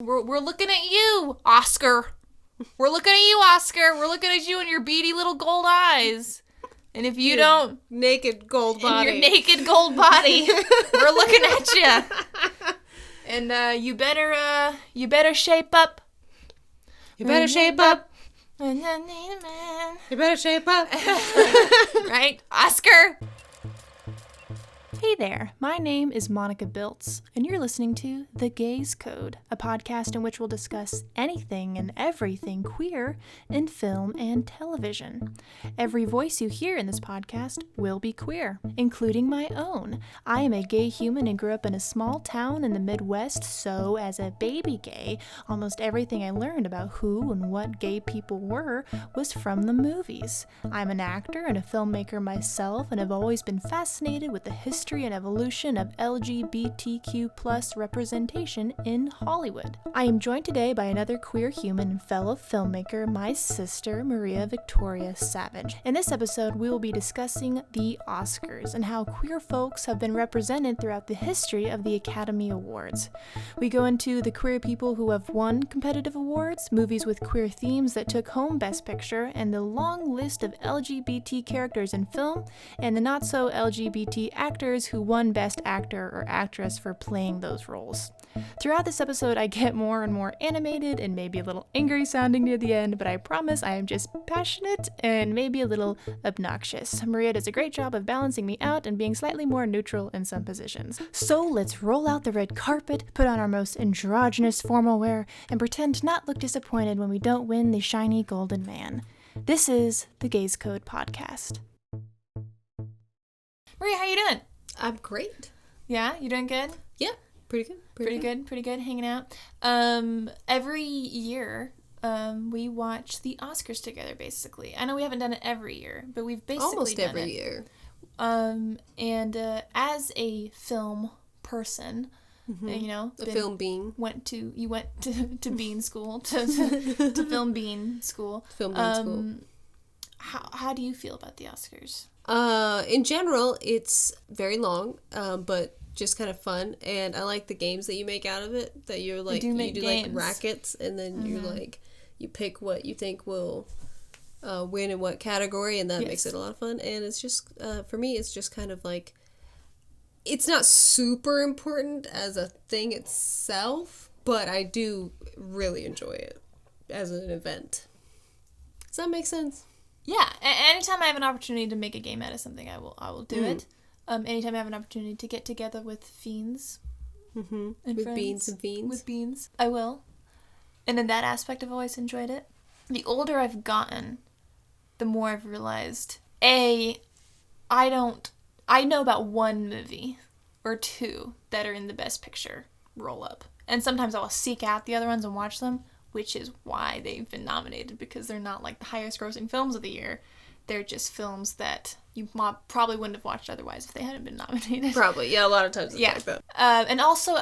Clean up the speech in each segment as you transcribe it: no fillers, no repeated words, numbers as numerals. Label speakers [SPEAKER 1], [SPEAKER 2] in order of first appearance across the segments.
[SPEAKER 1] We're looking at you, Oscar. We're looking at you, Oscar. We're looking at you and your beady little gold eyes. And if you don't...
[SPEAKER 2] Naked gold body.
[SPEAKER 1] Your naked gold body. We're looking at you. And you better shape up.
[SPEAKER 2] You better shape up.
[SPEAKER 1] And I need a man.
[SPEAKER 2] You better shape up.
[SPEAKER 1] Right? Oscar! Hey there, my name is Monica Biltz, and you're listening to The Gaze Code, a podcast in which we'll discuss anything and everything queer in film and television. Every voice you hear in this podcast will be queer, including my own. I am a gay human and grew up in a small town in the Midwest, so as a baby gay, almost everything I learned about who and what gay people were was from the movies. I'm an actor and a filmmaker myself, and have always been fascinated with the history and evolution of LGBTQ+ representation in Hollywood. I am joined today by another queer human and fellow filmmaker, my sister, Maria Victoria Savage. In this episode, we will be discussing the Oscars and how queer folks have been represented throughout the history of the Academy Awards. We go into the queer people who have won competitive awards, movies with queer themes that took home Best Picture, and the long list of LGBT characters in film, and the not-so-LGBT actors who won Best Actor or Actress for playing those roles. Throughout this episode, I get more and more animated and maybe a little angry sounding near the end, but I promise I am just passionate and maybe a little obnoxious. Maria does a great job of balancing me out and being slightly more neutral in some positions. So let's roll out the red carpet, put on our most androgynous formal wear, and pretend to not look disappointed when we don't win the shiny golden man. This is the Gaze Code Podcast. Maria, how you doing?
[SPEAKER 2] I'm great.
[SPEAKER 1] Yeah, you doing good?
[SPEAKER 2] Yeah, pretty good.
[SPEAKER 1] Pretty good, hanging out. Every year, we watch the Oscars together, basically. I know we haven't done it every year, but we've basically
[SPEAKER 2] almost
[SPEAKER 1] done
[SPEAKER 2] every
[SPEAKER 1] it.
[SPEAKER 2] year.
[SPEAKER 1] And as a film person, you know,
[SPEAKER 2] film bean.
[SPEAKER 1] You went to bean school, to film bean school.
[SPEAKER 2] Film bean school.
[SPEAKER 1] How do you feel about the Oscars?
[SPEAKER 2] In general, it's very long, but just kind of fun, and I like the games that you make out of it. That you're like you do like rackets, and then you like you pick what you think will win in what category, and that makes it a lot of fun. And it's just for me, it's just kind of like it's not super important as a thing itself, but I do really enjoy it as an event. Does that make sense?
[SPEAKER 1] Yeah, anytime I have an opportunity to make a game out of something, I will do it. Anytime I have an opportunity to get together with fiends, and
[SPEAKER 2] with
[SPEAKER 1] friends,
[SPEAKER 2] beans and fiends,
[SPEAKER 1] with beans, I will. And in that aspect, I've always enjoyed it. The older I've gotten, the more I've realized, I know about one movie or two that are in the Best Picture roll-up, and sometimes I will seek out the other ones and watch them, which is why they've been nominated, because they're not like the highest grossing films of the year. They're just films that you probably wouldn't have watched otherwise if they hadn't been nominated.
[SPEAKER 2] Probably, yeah, a lot of times it's like that.
[SPEAKER 1] And also,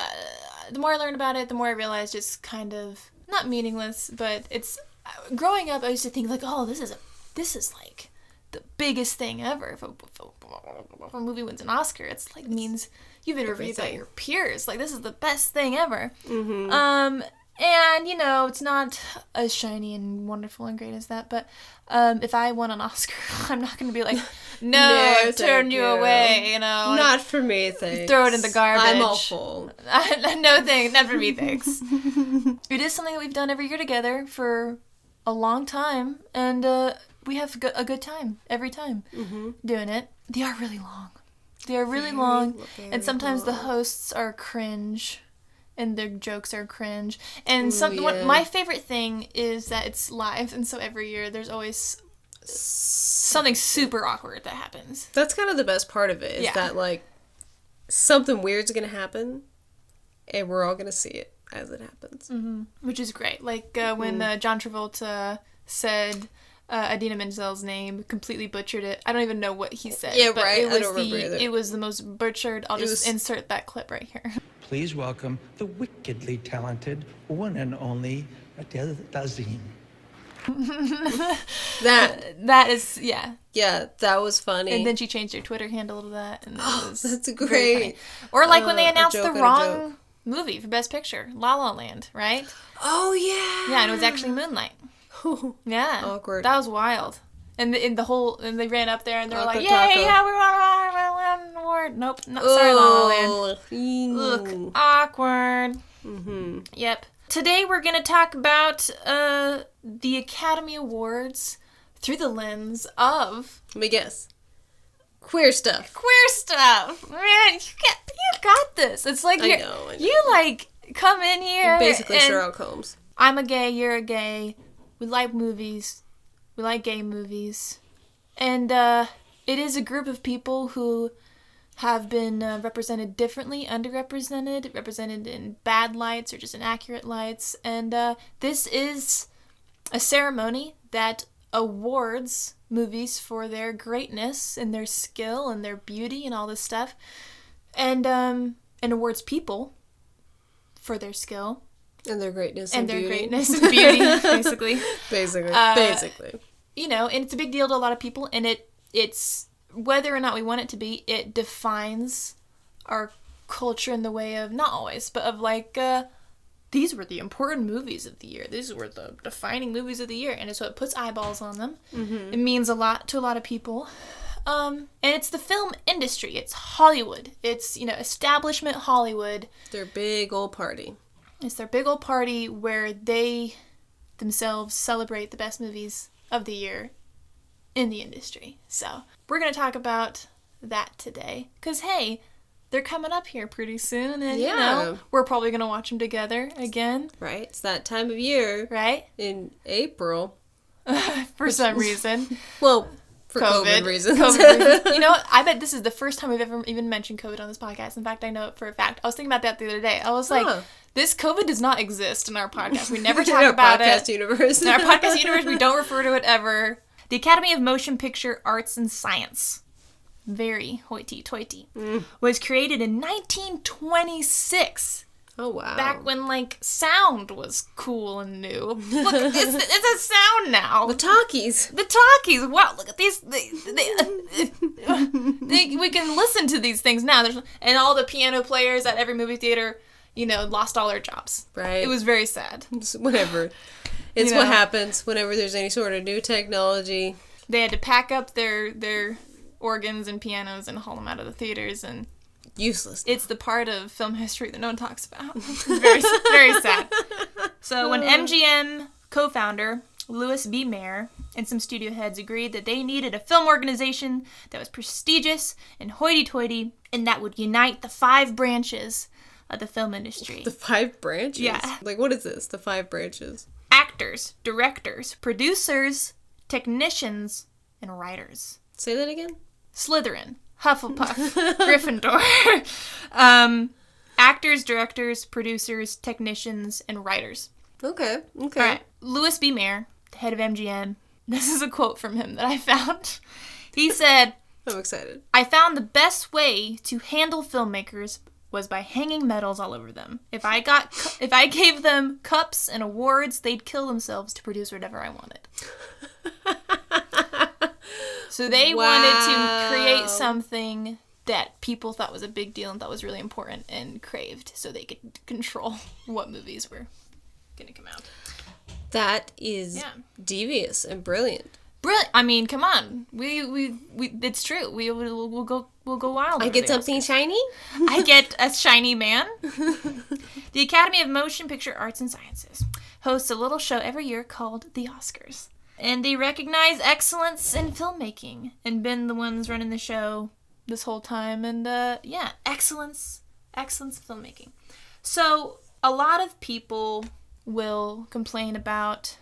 [SPEAKER 1] the more I learn about it, the more I realize it's kind of, not meaningless, but it's, growing up I used to think like, oh, this is like the biggest thing ever. If a movie wins an Oscar, it's like means you've been reviewed by your peers. Like, this is the best thing ever. And, you know, it's not as shiny and wonderful and great as that, but if I won an Oscar, I'm not going to be like, no, I turned you away, you know.
[SPEAKER 2] Not for me, thanks.
[SPEAKER 1] Throw it in the garbage.
[SPEAKER 2] I'm all full.
[SPEAKER 1] No thanks, not for me, thanks. It is something that we've done every year together for a long time, and we have a good time every time doing it. They are really long. They are really long, and sometimes the hosts are cringe. And their jokes are cringe. And my favorite thing is that it's live, and so every year there's always something super awkward that happens.
[SPEAKER 2] That's kind of the best part of it, is that, like, something weird's gonna happen, and we're all gonna see it as it happens.
[SPEAKER 1] Which is great. Like, when John Travolta said Idina Menzel's name, completely butchered it. I don't even know what he said.
[SPEAKER 2] Yeah,
[SPEAKER 1] but
[SPEAKER 2] right. I don't remember either.
[SPEAKER 1] It was the most butchered. I'll just insert that clip right here.
[SPEAKER 3] Please welcome the wickedly talented one and only Adele Dazeem.
[SPEAKER 1] That is, yeah.
[SPEAKER 2] Yeah, that was funny.
[SPEAKER 1] And then she changed her Twitter handle to that. And
[SPEAKER 2] that's great.
[SPEAKER 1] Or like when they announced the wrong movie for Best Picture, La La Land, right?
[SPEAKER 2] Oh, yeah.
[SPEAKER 1] Yeah, and it was actually Moonlight. Yeah.
[SPEAKER 2] Awkward.
[SPEAKER 1] That was wild. And they ran up there and they were like,
[SPEAKER 2] Taco.
[SPEAKER 1] yeah, we won an award. Nope, sorry, La La Land. Look, awkward.
[SPEAKER 2] Mm-hmm.
[SPEAKER 1] Yep. Today we're going to talk about the Academy Awards through the lens of...
[SPEAKER 2] Let me guess. Queer stuff.
[SPEAKER 1] Queer stuff. Man, you got this. It's like
[SPEAKER 2] I know.
[SPEAKER 1] You, like, come in here.
[SPEAKER 2] Basically Sherlock Holmes.
[SPEAKER 1] I'm a gay, you're a gay. We like movies. We like gay movies. And it is a group of people who have been represented differently, underrepresented, represented in bad lights or just inaccurate lights. And this is a ceremony that awards movies for their greatness and their skill and their beauty and all this stuff. And awards people for their skill.
[SPEAKER 2] And their greatness
[SPEAKER 1] and
[SPEAKER 2] beauty.
[SPEAKER 1] their greatness and beauty, basically.
[SPEAKER 2] Basically.
[SPEAKER 1] You know, and it's a big deal to a lot of people, and it's whether or not we want it to be, it defines our culture in the way of, not always, but of like, these were the important movies of the year. These were the defining movies of the year, and so it puts eyeballs on them. Mm-hmm. It means a lot to a lot of people. And it's the film industry. It's Hollywood. It's, establishment Hollywood.
[SPEAKER 2] Their big old party.
[SPEAKER 1] It's their big old party where they themselves celebrate the best movies of the year in the industry. So we're going to talk about that today. Because, hey, they're coming up here pretty soon. And, we're probably going to watch them together again.
[SPEAKER 2] Right. It's that time of year.
[SPEAKER 1] Right.
[SPEAKER 2] In April.
[SPEAKER 1] For some reason.
[SPEAKER 2] Well, for COVID reasons.
[SPEAKER 1] You know what? I bet this is the first time we've ever even mentioned COVID on this podcast. In fact, I know it for a fact. I was thinking about that the other day. I was like... This COVID does not exist in our podcast. We never talk about it.
[SPEAKER 2] In our podcast universe.
[SPEAKER 1] In our podcast universe, we don't refer to it ever. The Academy of Motion Picture Arts and Science, very hoity-toity, was created in 1926.
[SPEAKER 2] Oh, wow.
[SPEAKER 1] Back when, like, sound was cool and new. Look, it's a sound now.
[SPEAKER 2] The talkies.
[SPEAKER 1] Wow, look at these. We can listen to these things now. And all the piano players at every movie theater... lost all their jobs.
[SPEAKER 2] Right.
[SPEAKER 1] It was very sad.
[SPEAKER 2] Whatever. It's what happens whenever there's any sort of new technology.
[SPEAKER 1] They had to pack up their organs and pianos and haul them out of the theaters, and
[SPEAKER 2] useless.
[SPEAKER 1] It's the part of film history that no one talks about. Very, very sad. So when MGM co-founder Louis B. Mayer and some studio heads agreed that they needed a film organization that was prestigious and hoity-toity and that would unite the 5 branches of the film industry.
[SPEAKER 2] The 5 branches?
[SPEAKER 1] Yeah.
[SPEAKER 2] Like, what is this? The 5 branches?
[SPEAKER 1] Actors, directors, producers, technicians, and writers.
[SPEAKER 2] Say that again?
[SPEAKER 1] Slytherin, Hufflepuff, Gryffindor. Actors, directors, producers, technicians, and writers.
[SPEAKER 2] Okay.
[SPEAKER 1] All right. Louis B. Mayer, the head of MGM. This is a quote from him that I found. He said,
[SPEAKER 2] I'm excited.
[SPEAKER 1] I found the best way to handle filmmakers was by hanging medals all over them. If I gave them cups and awards, they'd kill themselves to produce whatever I wanted. So they wanted to create something that people thought was a big deal and thought was really important and craved, so they could control what movies were going to come out.
[SPEAKER 2] That is devious and brilliant.
[SPEAKER 1] Brilliant. I mean, come on. We it's true. We'll go wild.
[SPEAKER 2] I get something shiny?
[SPEAKER 1] I get a shiny man. The Academy of Motion Picture Arts and Sciences hosts a little show every year called the Oscars. And they recognize excellence in filmmaking and been the ones running the show this whole time. And excellence in filmmaking. So a lot of people will complain about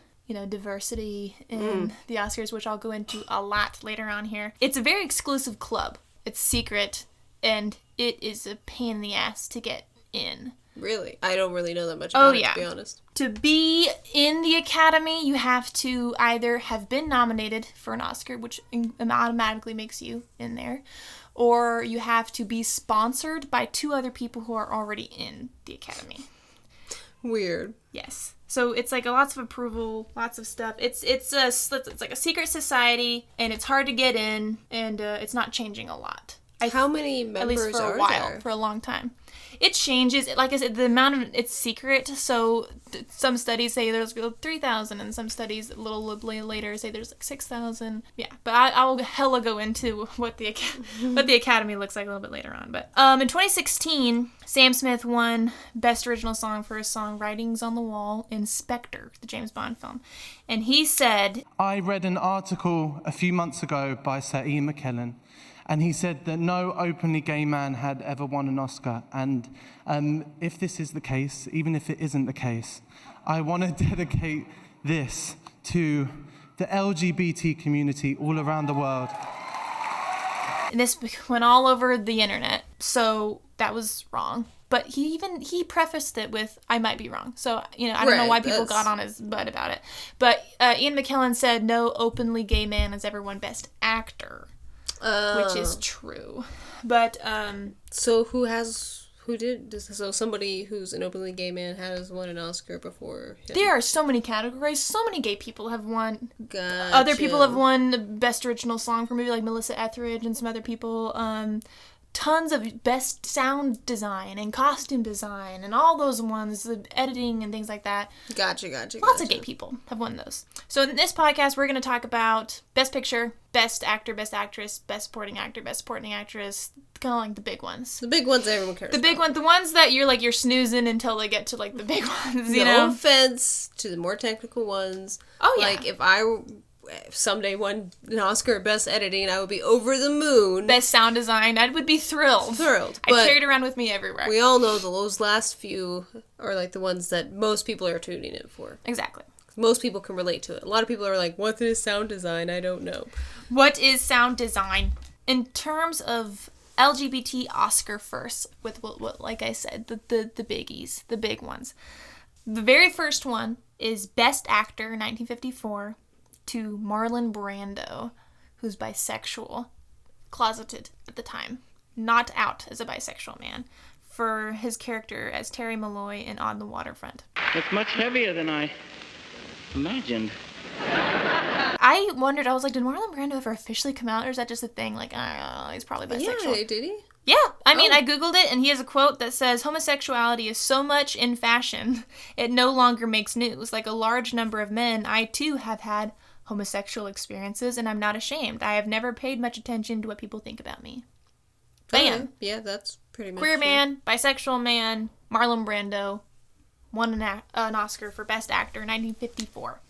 [SPEAKER 1] diversity in the Oscars, which I'll go into a lot later on here. It's a very exclusive club. It's secret, and it is a pain in the ass to get in.
[SPEAKER 2] Really? I don't really know that much about it, to be honest.
[SPEAKER 1] To be in the Academy, you have to either have been nominated for an Oscar, which automatically makes you in there, or you have to be sponsored by 2 other people who are already in the Academy.
[SPEAKER 2] Weird.
[SPEAKER 1] Yes. So it's like lots of approval, lots of stuff. It's like a secret society, and it's hard to get in, and it's not changing a lot.
[SPEAKER 2] How many members
[SPEAKER 1] at least for a
[SPEAKER 2] are
[SPEAKER 1] while,
[SPEAKER 2] there?
[SPEAKER 1] for a long time. It changes. Like I said, the amount of it's secret. So some studies say there's 3,000, and some studies a little later say there's like 6,000. Yeah, but I'll hella go into what the Academy looks like a little bit later on. But in 2016, Sam Smith won Best Original Song for his song "Writings on the Wall" in Spectre, the James Bond film, and he said,
[SPEAKER 4] "I read an article a few months ago by Sir Ian McKellen. And he said that no openly gay man had ever won an Oscar. And if this is the case, even if it isn't the case, I want to dedicate this to the LGBT community all around the world."
[SPEAKER 1] And this went all over the internet, so that was wrong. But he prefaced it with, "I might be wrong." So, I don't know why people got on his butt about it. But Ian McKellen said no openly gay man has ever won Best Actor. Which is true. But,
[SPEAKER 2] so so somebody who's an openly gay man has won an Oscar before him.
[SPEAKER 1] There are so many categories. So many gay people have won.
[SPEAKER 2] Gotcha.
[SPEAKER 1] Other people have won Best Original Song for a movie, like Melissa Etheridge and some other people. Tons of best sound design and costume design and all those ones, the editing and things like that.
[SPEAKER 2] Gotcha.
[SPEAKER 1] Lots of gay people have won those. So in this podcast, we're going to talk about Best Picture, Best Actor, Best Actress, Best Supporting Actor, Best Supporting Actress, kind of like the big ones.
[SPEAKER 2] The big ones everyone cares
[SPEAKER 1] about. The big ones, the ones that you're snoozing until they get to like the big ones,
[SPEAKER 2] No offense to the more technical ones.
[SPEAKER 1] Oh, yeah.
[SPEAKER 2] Like, if I someday won an Oscar Best Editing, I would be over the moon.
[SPEAKER 1] Best Sound Design, I would be thrilled.
[SPEAKER 2] But
[SPEAKER 1] I carried around with me everywhere.
[SPEAKER 2] We all know those last few are like the ones that most people are tuning in for.
[SPEAKER 1] Exactly.
[SPEAKER 2] Most people can relate to it. A lot of people are like, what is sound design? I don't know.
[SPEAKER 1] What is sound design? In terms of LGBT Oscar first, with what like I said, the biggies, the big ones. The very first one is Best Actor, 1954. To Marlon Brando, who's bisexual, closeted at the time, not out as a bisexual man, for his character as Terry Malloy in On the Waterfront.
[SPEAKER 5] It's much heavier than I imagined.
[SPEAKER 1] I wondered, I was like, did Marlon Brando ever officially come out, or is that just a thing? Like, I don't know, he's probably bisexual.
[SPEAKER 2] Yeah, did he?
[SPEAKER 1] Yeah, I mean, I Googled it, and he has a quote that says, "Homosexuality is so much in fashion, it no longer makes news. Like a large number of men, I too have had homosexual experiences, and I'm not ashamed. I have never paid much attention to what people think about me." Bam.
[SPEAKER 2] Okay. Yeah, that's pretty much
[SPEAKER 1] Queer man, bisexual man, Marlon Brando won an Oscar for Best Actor, 1954.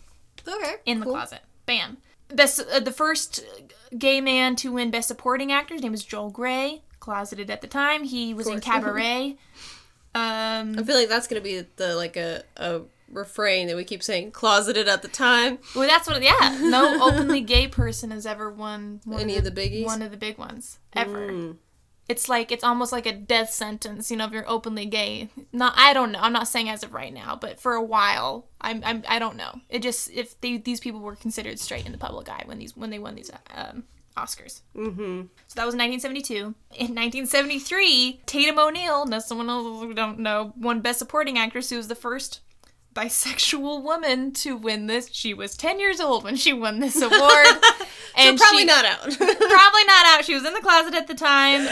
[SPEAKER 2] Okay.
[SPEAKER 1] In the closet. Bam. The first gay man to win Best Supporting Actor, his name was Joel Grey, closeted at the time. He was in Cabaret.
[SPEAKER 2] I feel like that's gonna be a refrain that we keep saying, closeted at the time.
[SPEAKER 1] Well, that's what, yeah. No openly gay person has ever won
[SPEAKER 2] any of the biggies?
[SPEAKER 1] One of the big ones. Ever. It's almost like a death sentence, if you're openly gay. I don't know. I'm not saying as of right now, but for a while, I don't know. It just, if these people were considered straight in the public eye when they won these Oscars. Mm-hmm. So that was 1972. In 1973, Tatum O'Neal, now someone else who don't know, won Best Supporting Actress, who was the first bisexual woman to win this. She was 10 years old when she won this award.
[SPEAKER 2] And so probably not out.
[SPEAKER 1] Probably not out. She was in the closet at the time.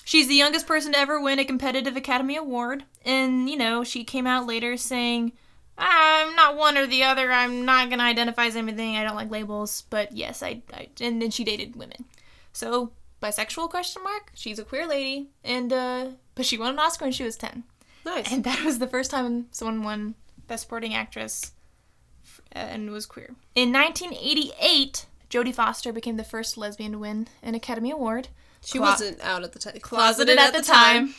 [SPEAKER 1] She's the youngest person to ever win a competitive Academy Award. And, she came out later saying, "I'm not one or the other. I'm not going to identify as anything. I don't like labels. But yes, and then she dated women." So, bisexual ? She's a queer lady. And, but she won an Oscar when she was 10.
[SPEAKER 2] Nice.
[SPEAKER 1] And that was the first time someone won Best Supporting Actress and was queer. In 1988, Jodie Foster became the first lesbian to win an Academy Award.
[SPEAKER 2] She wasn't out at the time.
[SPEAKER 1] Closeted at the time.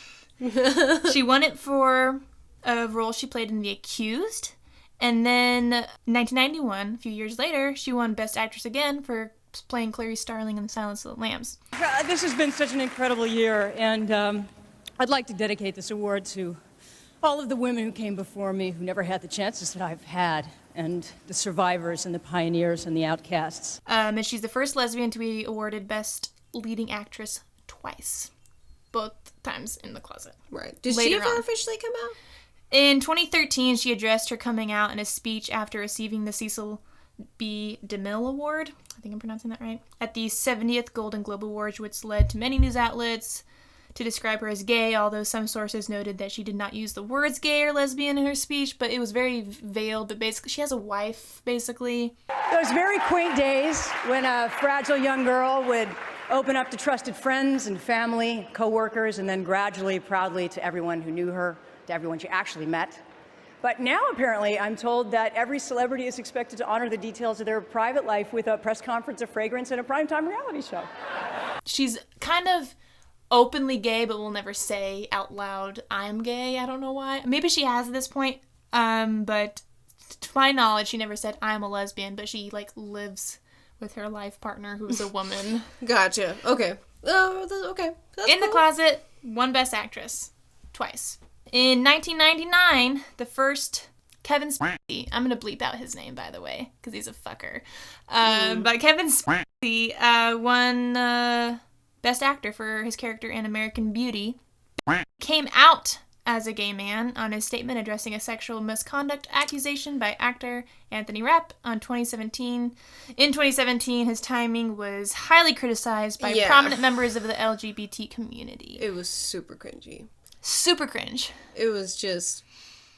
[SPEAKER 1] She won it for a role she played in The Accused. And then 1991, a few years later, she won Best Actress again for playing Clarice Starling in The Silence of the Lambs.
[SPEAKER 6] This has been such an incredible year, and I'd like to dedicate this award to all of the women who came before me who never had the chances that I've had, and the survivors and the pioneers and the outcasts.
[SPEAKER 1] And she's the first lesbian to be awarded Best Leading Actress twice. Both times in the closet.
[SPEAKER 2] Right. Did she ever officially come out?
[SPEAKER 1] In 2013, she addressed her coming out in a speech after receiving the Cecil B. DeMille Award, I think I'm pronouncing that right, at the 70th Golden Globe Awards, which led to many news outlets to describe her as gay, although some sources noted that she did not use the words gay or lesbian in her speech, but it was very veiled. But basically, she has a wife, basically.
[SPEAKER 6] Those very quaint days when a fragile young girl would open up to trusted friends and family, co-workers, and then gradually, proudly to everyone who knew her, to everyone she actually met. But now, apparently, I'm told that every celebrity is expected to honor the details of their private life with a press conference, a fragrance, and a primetime reality show.
[SPEAKER 1] She's kind of openly gay, but will never say out loud, I'm gay. I don't know why. Maybe she has at this point, but to my knowledge, she never said, I'm a lesbian, but she, like, lives with her life partner, who's a woman.
[SPEAKER 2] Gotcha. Okay. Okay. That's
[SPEAKER 1] In the Closet, won Best Actress. Twice. In 1999, the first Kevin Spacey, I'm going to bleep out his name, by the way, because he's a fucker. But Kevin Spacey won Best Actor for his character in American Beauty. Came out as a gay man on his statement addressing a sexual misconduct accusation by actor Anthony Rapp on 2017. In 2017, his timing was highly criticized by prominent members of the LGBT community.
[SPEAKER 2] It was super cringy.
[SPEAKER 1] Super cringe.
[SPEAKER 2] It was just,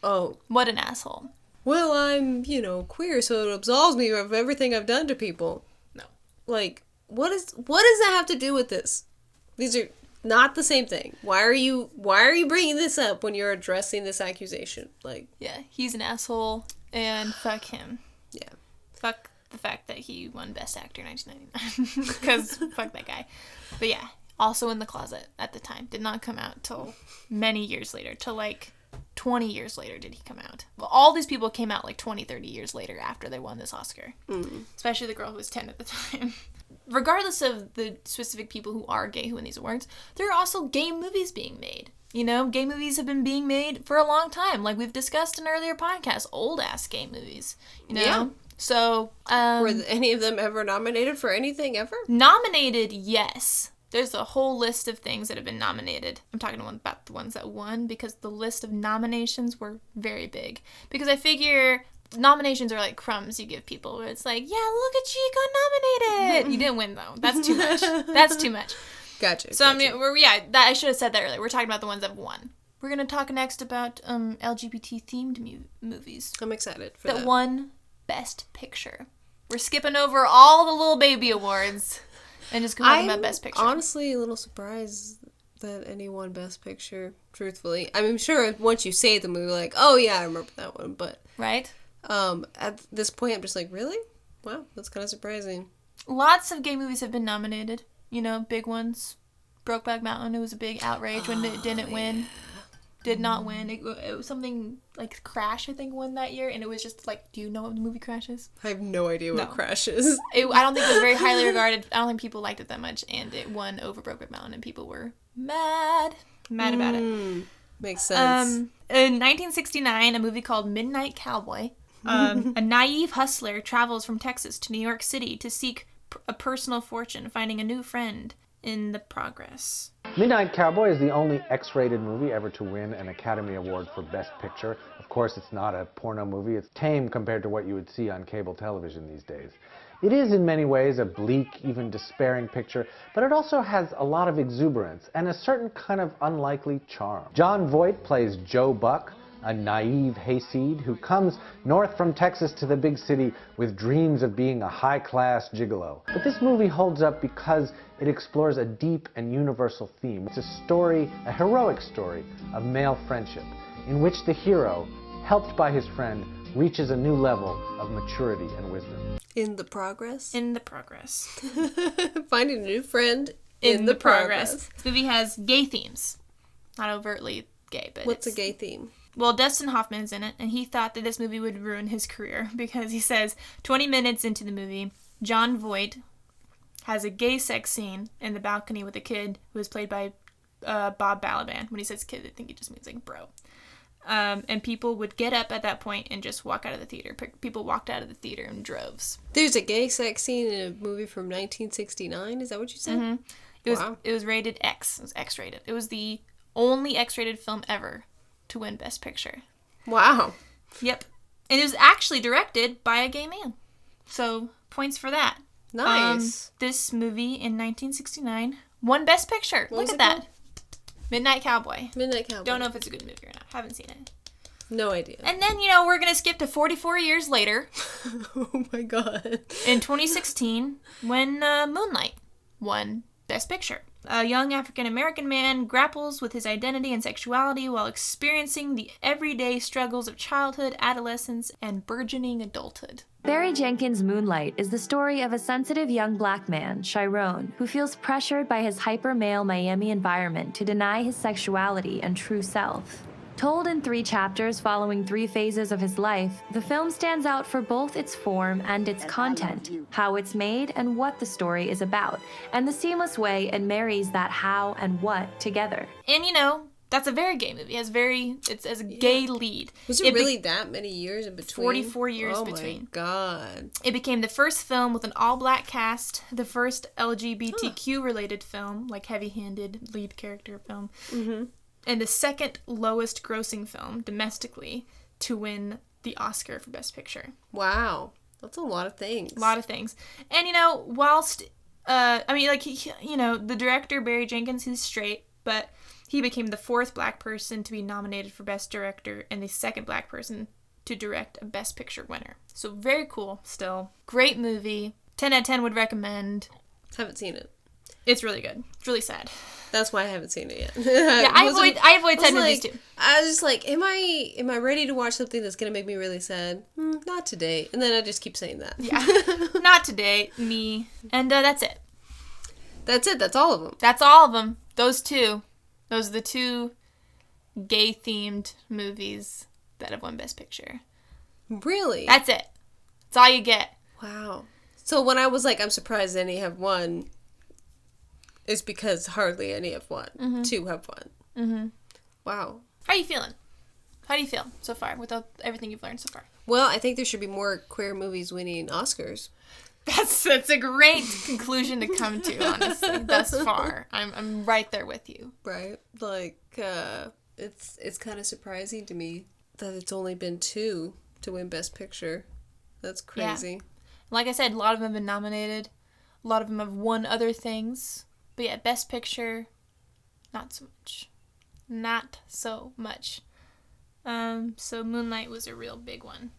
[SPEAKER 2] oh.
[SPEAKER 1] What an asshole.
[SPEAKER 2] Well, I'm, queer, so it absolves me of everything I've done to people.
[SPEAKER 1] No.
[SPEAKER 2] Like, what does that have to do with this? These are not the same thing. Why are you bringing this up when you're addressing this accusation? Like,
[SPEAKER 1] yeah, he's an asshole, and fuck him.
[SPEAKER 2] Yeah.
[SPEAKER 1] Fuck the fact that he won Best Actor in 1999. Because fuck that guy. But yeah, also in the closet at the time. Did not come out till many years later. Till like 20 years later did he come out. Well, all these people came out like 20, 30 years later after they won this Oscar. Especially the girl who was 10 at the time. Regardless of the specific people who are gay who win these awards, there are also gay movies being made. Gay movies have been being made for a long time. Like we've discussed in earlier podcasts, old-ass gay movies. Yeah. So,
[SPEAKER 2] were any of them ever nominated for anything ever?
[SPEAKER 1] Nominated, yes. There's a whole list of things that have been nominated. I'm talking about the ones that won because the list of nominations were very big. Because I figure nominations are like crumbs you give people where it's like, yeah, look at you, you got nominated. You didn't win though. That's too much. That's too much.
[SPEAKER 2] Gotcha.
[SPEAKER 1] So gotcha. I should have said that earlier. We're talking about the ones that won. We're gonna talk next about LGBT themed movies.
[SPEAKER 2] I'm excited for that.
[SPEAKER 1] That won Best Picture. We're skipping over all the little baby awards and just going about Best Picture.
[SPEAKER 2] I'm honestly a little surprised that anyone Best Picture. Truthfully, I'm sure once you say the movie, like, oh yeah, I remember that one. But
[SPEAKER 1] right.
[SPEAKER 2] At this point, I'm just like, really? Wow, that's kind of surprising.
[SPEAKER 1] Lots of gay movies have been nominated. Big ones. Brokeback Mountain, it was a big outrage when it didn't win. Did not win. It was something like Crash, I think, won that year. And it was just like, do you know what the movie Crash is?
[SPEAKER 2] I have no idea what Crash is.
[SPEAKER 1] I don't think it was very highly regarded. I don't think people liked it that much. And it won over Brokeback Mountain. And people were mad about it.
[SPEAKER 2] Makes sense.
[SPEAKER 1] In 1969, a movie called Midnight Cowboy. A naive hustler travels from Texas to New York City to seek a personal fortune, finding a new friend in the progress.
[SPEAKER 7] Midnight Cowboy is the only X-rated movie ever to win an Academy Award for Best Picture. Of course, it's not a porno movie. It's tame compared to what you would see on cable television these days. It is in many ways a bleak, even despairing picture, but it also has a lot of exuberance and a certain kind of unlikely charm. Jon Voight plays Joe Buck, a naive hayseed who comes north from Texas to the big city with dreams of being a high-class gigolo. But this movie holds up because it explores a deep and universal theme. It's a story, a heroic story, of male friendship, in which the hero, helped by his friend, reaches a new level of maturity and wisdom.
[SPEAKER 2] In the progress?
[SPEAKER 1] In the progress.
[SPEAKER 2] Finding a new friend in the progress.
[SPEAKER 1] This movie has gay themes. Not overtly gay, but
[SPEAKER 2] what's a gay theme?
[SPEAKER 1] Well, Dustin Hoffman's in it, and he thought that this movie would ruin his career because he says 20 minutes into the movie, Jon Voight has a gay sex scene in the balcony with a kid who is played by Bob Balaban. When he says kid, I think he just means like bro. And people would get up at that point and just walk out of the theater. People walked out of the theater in droves.
[SPEAKER 2] There's a gay sex scene in a movie from 1969? Is that what you said?
[SPEAKER 1] Mm-hmm. It was rated X. It was X-rated. It was the only X-rated film ever to win Best Picture.
[SPEAKER 2] Wow.
[SPEAKER 1] Yep. And it was actually directed by a gay man. So, points for that.
[SPEAKER 2] Nice.
[SPEAKER 1] This movie in 1969 won Best Picture. Look at that. Midnight Cowboy.
[SPEAKER 2] Midnight Cowboy.
[SPEAKER 1] Don't know if it's a good movie or not. Haven't seen it.
[SPEAKER 2] No idea.
[SPEAKER 1] And then, we're going to skip to 44 years later.
[SPEAKER 2] Oh my god.
[SPEAKER 1] In 2016, when Moonlight won Best Picture. A young African-American man grapples with his identity and sexuality while experiencing the everyday struggles of childhood, adolescence, and burgeoning adulthood.
[SPEAKER 8] Barry Jenkins' Moonlight is the story of a sensitive young black man, Chiron, who feels pressured by his hyper-male Miami environment to deny his sexuality and true self. Told in 3 chapters following 3 phases of his life, the film stands out for both its form and its content, how it's made and what the story is about, and the seamless way it marries that how and what together.
[SPEAKER 1] And that's a very gay movie. It's as a gay lead.
[SPEAKER 2] Was it really that many years in between?
[SPEAKER 1] 44 years between.
[SPEAKER 2] Oh my god.
[SPEAKER 1] It became the first film with an all-black cast, the first LGBTQ-related film, like heavy-handed lead character film, and the second lowest grossing film domestically to win the Oscar for Best Picture.
[SPEAKER 2] Wow. That's a lot of things.
[SPEAKER 1] A lot of things. And, whilst, the director, Barry Jenkins, he's straight, but he became the 4th black person to be nominated for Best Director and the 2nd black person to direct a Best Picture winner. So very cool still. Great movie. 10 out of 10 would recommend.
[SPEAKER 2] Haven't seen it.
[SPEAKER 1] It's really good. It's really sad.
[SPEAKER 2] That's why I haven't seen it yet.
[SPEAKER 1] Yeah, I avoid sad movies too.
[SPEAKER 2] I was just like, am I ready to watch something that's going to make me really sad? Not today. And then I just keep saying that.
[SPEAKER 1] Yeah. Not today. Me. And that's it.
[SPEAKER 2] That's it. That's all of them.
[SPEAKER 1] That's all of them. Those 2. Those are the 2 gay-themed movies that have won Best Picture.
[SPEAKER 2] Really?
[SPEAKER 1] That's it. That's all you get.
[SPEAKER 2] Wow. So when I was like, I'm surprised any have won, it's because hardly any have won. 2 have won. Mm-hmm. Wow.
[SPEAKER 1] How are you feeling? How do you feel so far with everything you've learned so far?
[SPEAKER 2] Well, I think there should be more queer movies winning Oscars.
[SPEAKER 1] That's a great conclusion to come to, honestly, thus far. I'm right there with you.
[SPEAKER 2] Right? Like, it's kind of surprising to me that it's only been 2 to win Best Picture. That's crazy.
[SPEAKER 1] Yeah. Like I said, a lot of them have been nominated. A lot of them have won other things. But yeah, Best Picture, not so much. Not so much. So Moonlight was a real big one.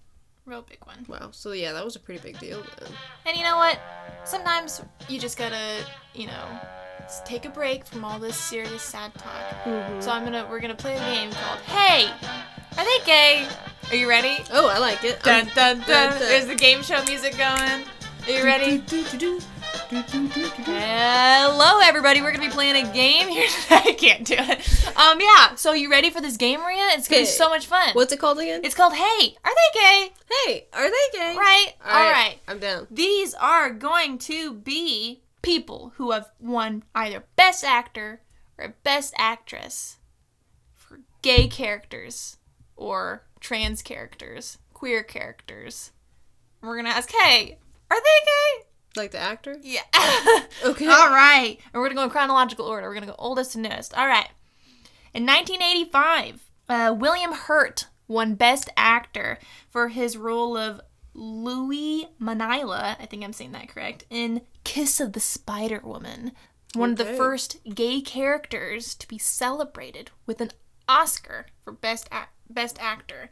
[SPEAKER 1] Real big one.
[SPEAKER 2] Wow. So yeah, that was a pretty big deal then.
[SPEAKER 1] And you know what? Sometimes you just gotta, take a break from all this serious sad talk. Mm-hmm. So we're gonna play a game called Hey! Are they gay? Are you ready?
[SPEAKER 2] Oh, I like it.
[SPEAKER 1] Dun dun dun. There's the game show music going. Are you ready? Hello, everybody. We're going to be playing a game here today. I can't do it. Yeah. So you ready for this game, Maria? It's going to be so much fun.
[SPEAKER 2] What's it called again?
[SPEAKER 1] It's called Hey, Are They Gay?
[SPEAKER 2] Hey, are they gay?
[SPEAKER 1] Right. All right.
[SPEAKER 2] I'm down.
[SPEAKER 1] These are going to be people who have won either Best Actor or Best Actress for gay characters or trans characters, queer characters. We're going to ask, hey, are they gay?
[SPEAKER 2] Like the actor?
[SPEAKER 1] Yeah.
[SPEAKER 2] Okay.
[SPEAKER 1] All right. And we're going to go in chronological order. We're going to go oldest to newest. All right. In 1985, William Hurt won Best Actor for his role of Louis Manila, I think I'm saying that correct, in Kiss of the Spider Woman. One of the first gay characters to be celebrated with an Oscar for Best Actor.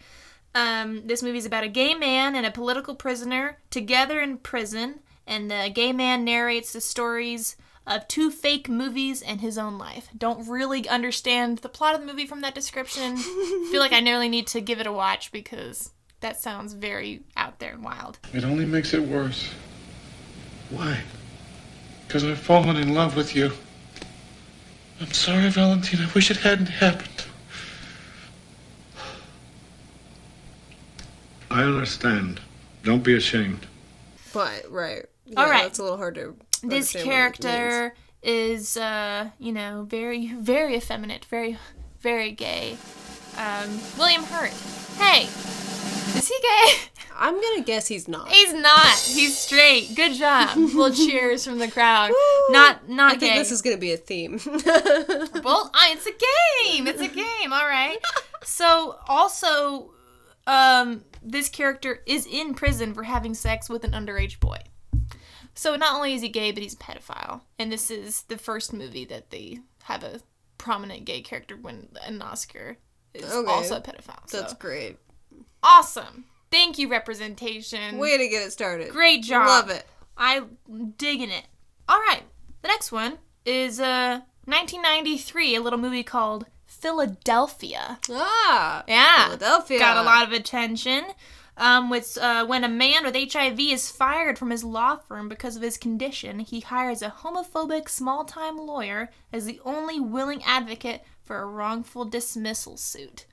[SPEAKER 1] This movie is about a gay man and a political prisoner together in prison, and the gay man narrates the stories of 2 fake movies and his own life. Don't really understand the plot of the movie from that description. Feel like I nearly need to give it a watch because that sounds very out there and wild.
[SPEAKER 9] It only makes it worse. Why? Because I've fallen in love with you. I'm sorry, Valentine. I wish it hadn't happened. I understand. Don't be ashamed.
[SPEAKER 2] But, right. Yeah,
[SPEAKER 1] all right.
[SPEAKER 2] That's a little hard to
[SPEAKER 1] This character is, very, very effeminate, very, very gay. William Hurt. Hey, is he gay?
[SPEAKER 2] I'm gonna guess he's not.
[SPEAKER 1] He's not. He's straight. Good job. Little cheers from the crowd. Not gay.
[SPEAKER 2] I think this is gonna be a theme.
[SPEAKER 1] Well, it's a game. It's a game. All right. So, also, this character is in prison for having sex with an underage boy. So not only is he gay, but he's a pedophile. And this is the first movie that they have a prominent gay character win an Oscar is also a pedophile. So.
[SPEAKER 2] That's great.
[SPEAKER 1] Awesome. Thank you, representation.
[SPEAKER 2] Way to get it started.
[SPEAKER 1] Great job.
[SPEAKER 2] Love it.
[SPEAKER 1] I'm digging it. All right. The next one is 1993, a little movie called Philadelphia.
[SPEAKER 2] Ah.
[SPEAKER 1] Yeah.
[SPEAKER 2] Philadelphia.
[SPEAKER 1] Got a lot of attention. When a man with HIV is fired from his law firm because of his condition, he hires a homophobic small-time lawyer as the only willing advocate for a wrongful dismissal suit.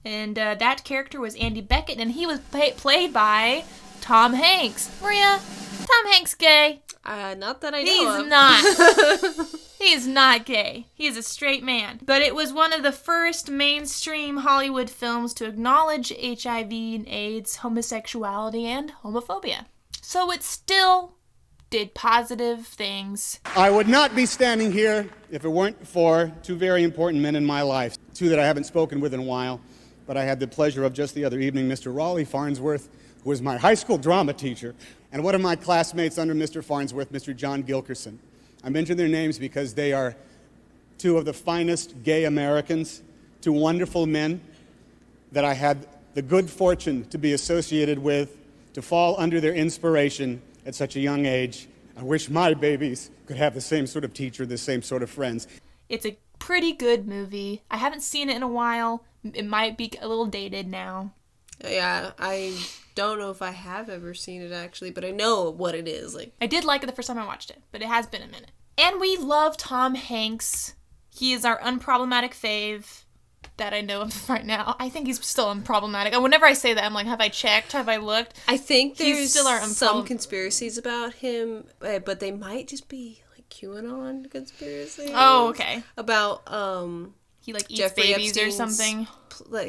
[SPEAKER 1] And that character was Andy Beckett, and he was played by Tom Hanks. Maria, Tom Hanks gay?
[SPEAKER 2] Not that I know of.
[SPEAKER 1] He's not. He is not gay. He is a straight man. But it was one of the first mainstream Hollywood films to acknowledge HIV and AIDS, homosexuality, and homophobia. So it still did positive things.
[SPEAKER 10] I would not be standing here if it weren't for two very important men in my life. Two that I haven't spoken with in a while, but I had the pleasure of just the other evening, Mr. Raleigh Farnsworth, who was my high school drama teacher, and one of my classmates under Mr. Farnsworth, Mr. John Gilkerson. I mention their names because they are two of the finest gay Americans, two wonderful men that I had the good fortune to be associated with, to fall under their inspiration at such a young age. I wish my babies could have the same sort of teacher, the same sort of friends.
[SPEAKER 1] It's a pretty good movie. I haven't seen it in a while. It might be a little dated now.
[SPEAKER 2] Yeah, I don't know if I have ever seen it actually, but I know what it is. Like,
[SPEAKER 1] I did like it the first time I watched it, but it has been a minute. And we love Tom Hanks. He is our unproblematic fave that I know of right now. I think he's still unproblematic. Whenever I say that, I'm like, have I checked? Have I looked?
[SPEAKER 2] I think there's
[SPEAKER 1] still our
[SPEAKER 2] some conspiracies about him, but they might just be like QAnon conspiracies.
[SPEAKER 1] Oh, okay.
[SPEAKER 2] About
[SPEAKER 1] he like eats
[SPEAKER 2] Jeffrey
[SPEAKER 1] babies
[SPEAKER 2] Epstein's,
[SPEAKER 1] or something.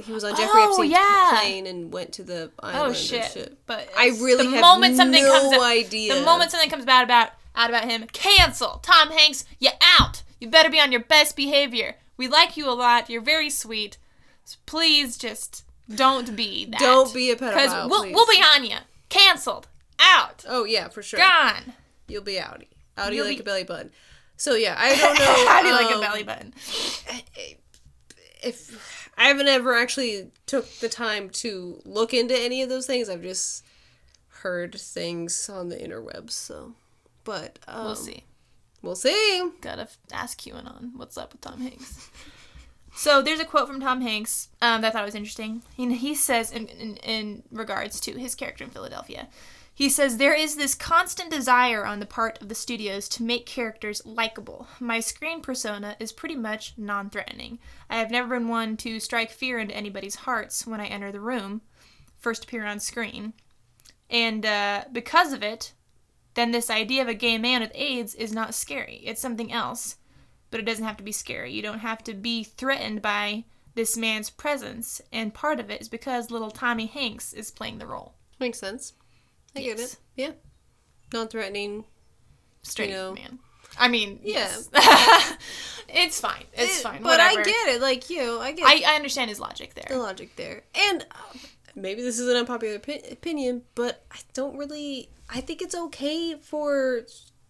[SPEAKER 2] He was on Jeffrey Epstein's plane and went to the island.
[SPEAKER 1] Oh shit!
[SPEAKER 2] But I really
[SPEAKER 1] the
[SPEAKER 2] have
[SPEAKER 1] moment something
[SPEAKER 2] no
[SPEAKER 1] comes
[SPEAKER 2] idea.
[SPEAKER 1] The moment something comes out about him, cancel. Tom Hanks, you out. You better be on your best behavior. We like you a lot. You're very sweet. So please just don't be that.
[SPEAKER 2] Don't be a pedophile.
[SPEAKER 1] Because we'll be on you. Canceled. Out.
[SPEAKER 2] Oh yeah, for sure.
[SPEAKER 1] Gone.
[SPEAKER 2] You'll be outie. Outie like a belly button. So yeah, I don't know.
[SPEAKER 1] Outie like a belly button.
[SPEAKER 2] If I haven't ever actually took the time to look into any of those things, I've just heard things on the interwebs. So, but
[SPEAKER 1] we'll see.
[SPEAKER 2] We'll see.
[SPEAKER 1] Gotta ask QAnon what's up with Tom Hanks. So there's a quote from Tom Hanks that I thought was interesting. He says in regards to his character in Philadelphia, he says, "There is this constant desire on the part of the studios to make characters likable. My screen persona is pretty much non-threatening. I have never been one to strike fear into anybody's hearts when I enter the room, first appear on screen. And because of it, then this idea of a gay man with AIDS is not scary. It's something else. But it doesn't have to be scary. You don't have to be threatened by this man's presence. And part of it is because little Tommy Hanks is playing the role."
[SPEAKER 2] Makes sense. I get it. Yeah. Non-threatening.
[SPEAKER 1] Straight man. I mean,
[SPEAKER 2] yeah.
[SPEAKER 1] Yes. It's fine. It's fine.
[SPEAKER 2] But
[SPEAKER 1] whatever.
[SPEAKER 2] I get it. Like you. I get it.
[SPEAKER 1] I understand his logic there.
[SPEAKER 2] The logic there. And maybe this is an unpopular opinion, but I think it's okay for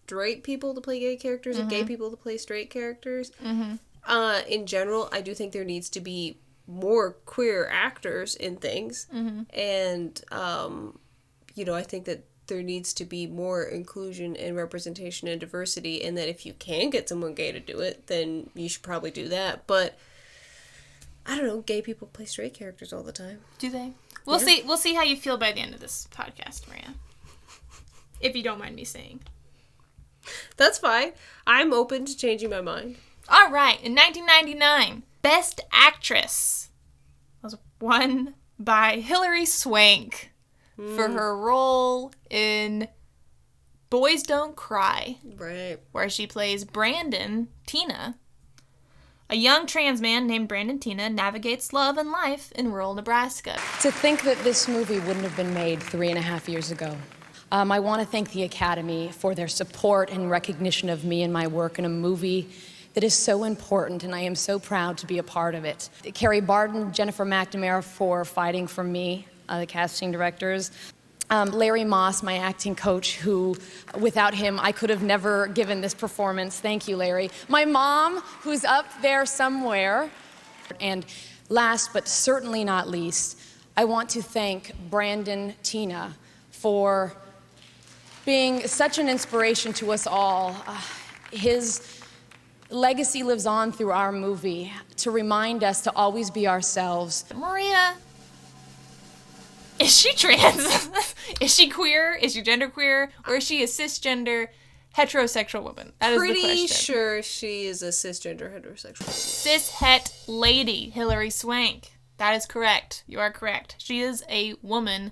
[SPEAKER 2] straight people to play gay characters and gay people to play straight characters. Mm-hmm. In general, I do think there needs to be more queer actors in things. Mm-hmm. And, I think that there needs to be more inclusion and representation and diversity, and that if you can get someone gay to do it, then you should probably do that. But I don't know, gay people play straight characters all the time.
[SPEAKER 1] Do they? We'll see. We'll see how you feel by the end of this podcast, Maria. If you don't mind me saying.
[SPEAKER 2] That's fine. I'm open to changing my mind.
[SPEAKER 1] All right. In 1999, Best Actress was won by Hilary Swank for her role in Boys Don't Cry.
[SPEAKER 2] Right.
[SPEAKER 1] Where she plays Brandon Tina. A young trans man named Brandon Tina navigates love and life in rural Nebraska.
[SPEAKER 11] To think that this movie wouldn't have been made 3.5 years ago. I want to thank the Academy for their support and recognition of me and my work in a movie that is so important, and I am so proud to be a part of it. Carrie Barden, Jennifer McNamara for fighting for me, the casting directors. Larry Moss, my acting coach, who, without him, I could have never given this performance. Thank you, Larry. My mom, who's up there somewhere. And last, but certainly not least, I want to thank Brandon Tina for being such an inspiration to us all. His legacy lives on through our movie to remind us to always be ourselves.
[SPEAKER 1] Maria, is she trans? Is she queer? Is she genderqueer? Or is she a cisgender heterosexual woman? That is the question.
[SPEAKER 2] Pretty sure she is a cisgender heterosexual.
[SPEAKER 1] Cis-het lady, Hilary Swank. That is correct. You are correct. She is a woman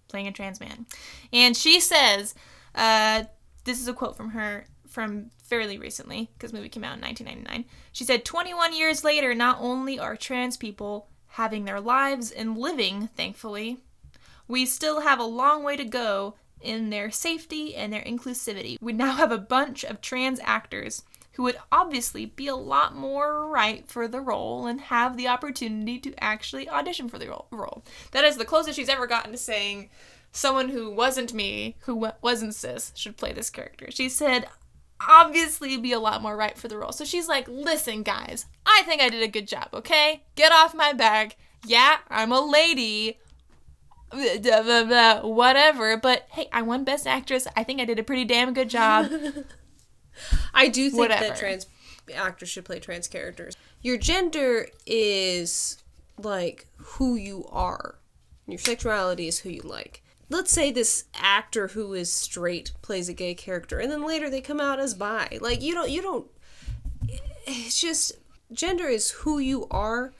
[SPEAKER 1] playing a trans man. And she says, this is a quote from her from fairly recently, because the movie came out in 1999. She said, 21 years later, not only are trans people having their lives and living, thankfully, we still have a long way to go in their safety and their inclusivity. We now have a bunch of trans actors who would obviously be a lot more right for the role and have the opportunity to actually audition for the role. That is the closest she's ever gotten to saying someone who wasn't me, who wasn't cis, should play this character. She said, obviously be a lot more right for the role. So she's like, listen, guys, I think I did a good job, okay? Get off my back. Yeah, I'm a lady. Whatever. But hey, I won Best Actress. I think I did a pretty damn good job.
[SPEAKER 2] I do think that trans actors should play trans characters. Your gender is like who you are. Your sexuality is who you like. Let's say this actor who is straight plays a gay character, and then later they come out as bi. Like, you don't, it's just, gender is who you are,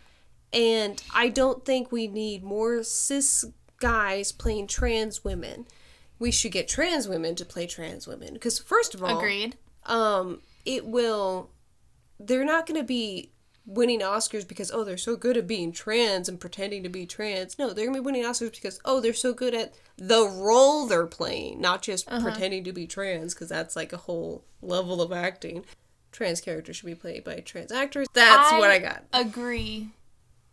[SPEAKER 2] and I don't think we need more cis guys playing trans women. We should get trans women to play trans women, because first of all,
[SPEAKER 1] agreed.
[SPEAKER 2] They're not going to be winning Oscars because, oh, they're so good at being trans and pretending to be trans. No, they're going to be winning Oscars because, oh, they're so good at the role they're playing, not just pretending to be trans, because that's like a whole level of acting. Trans characters should be played by trans actors. That's what I got.
[SPEAKER 1] I agree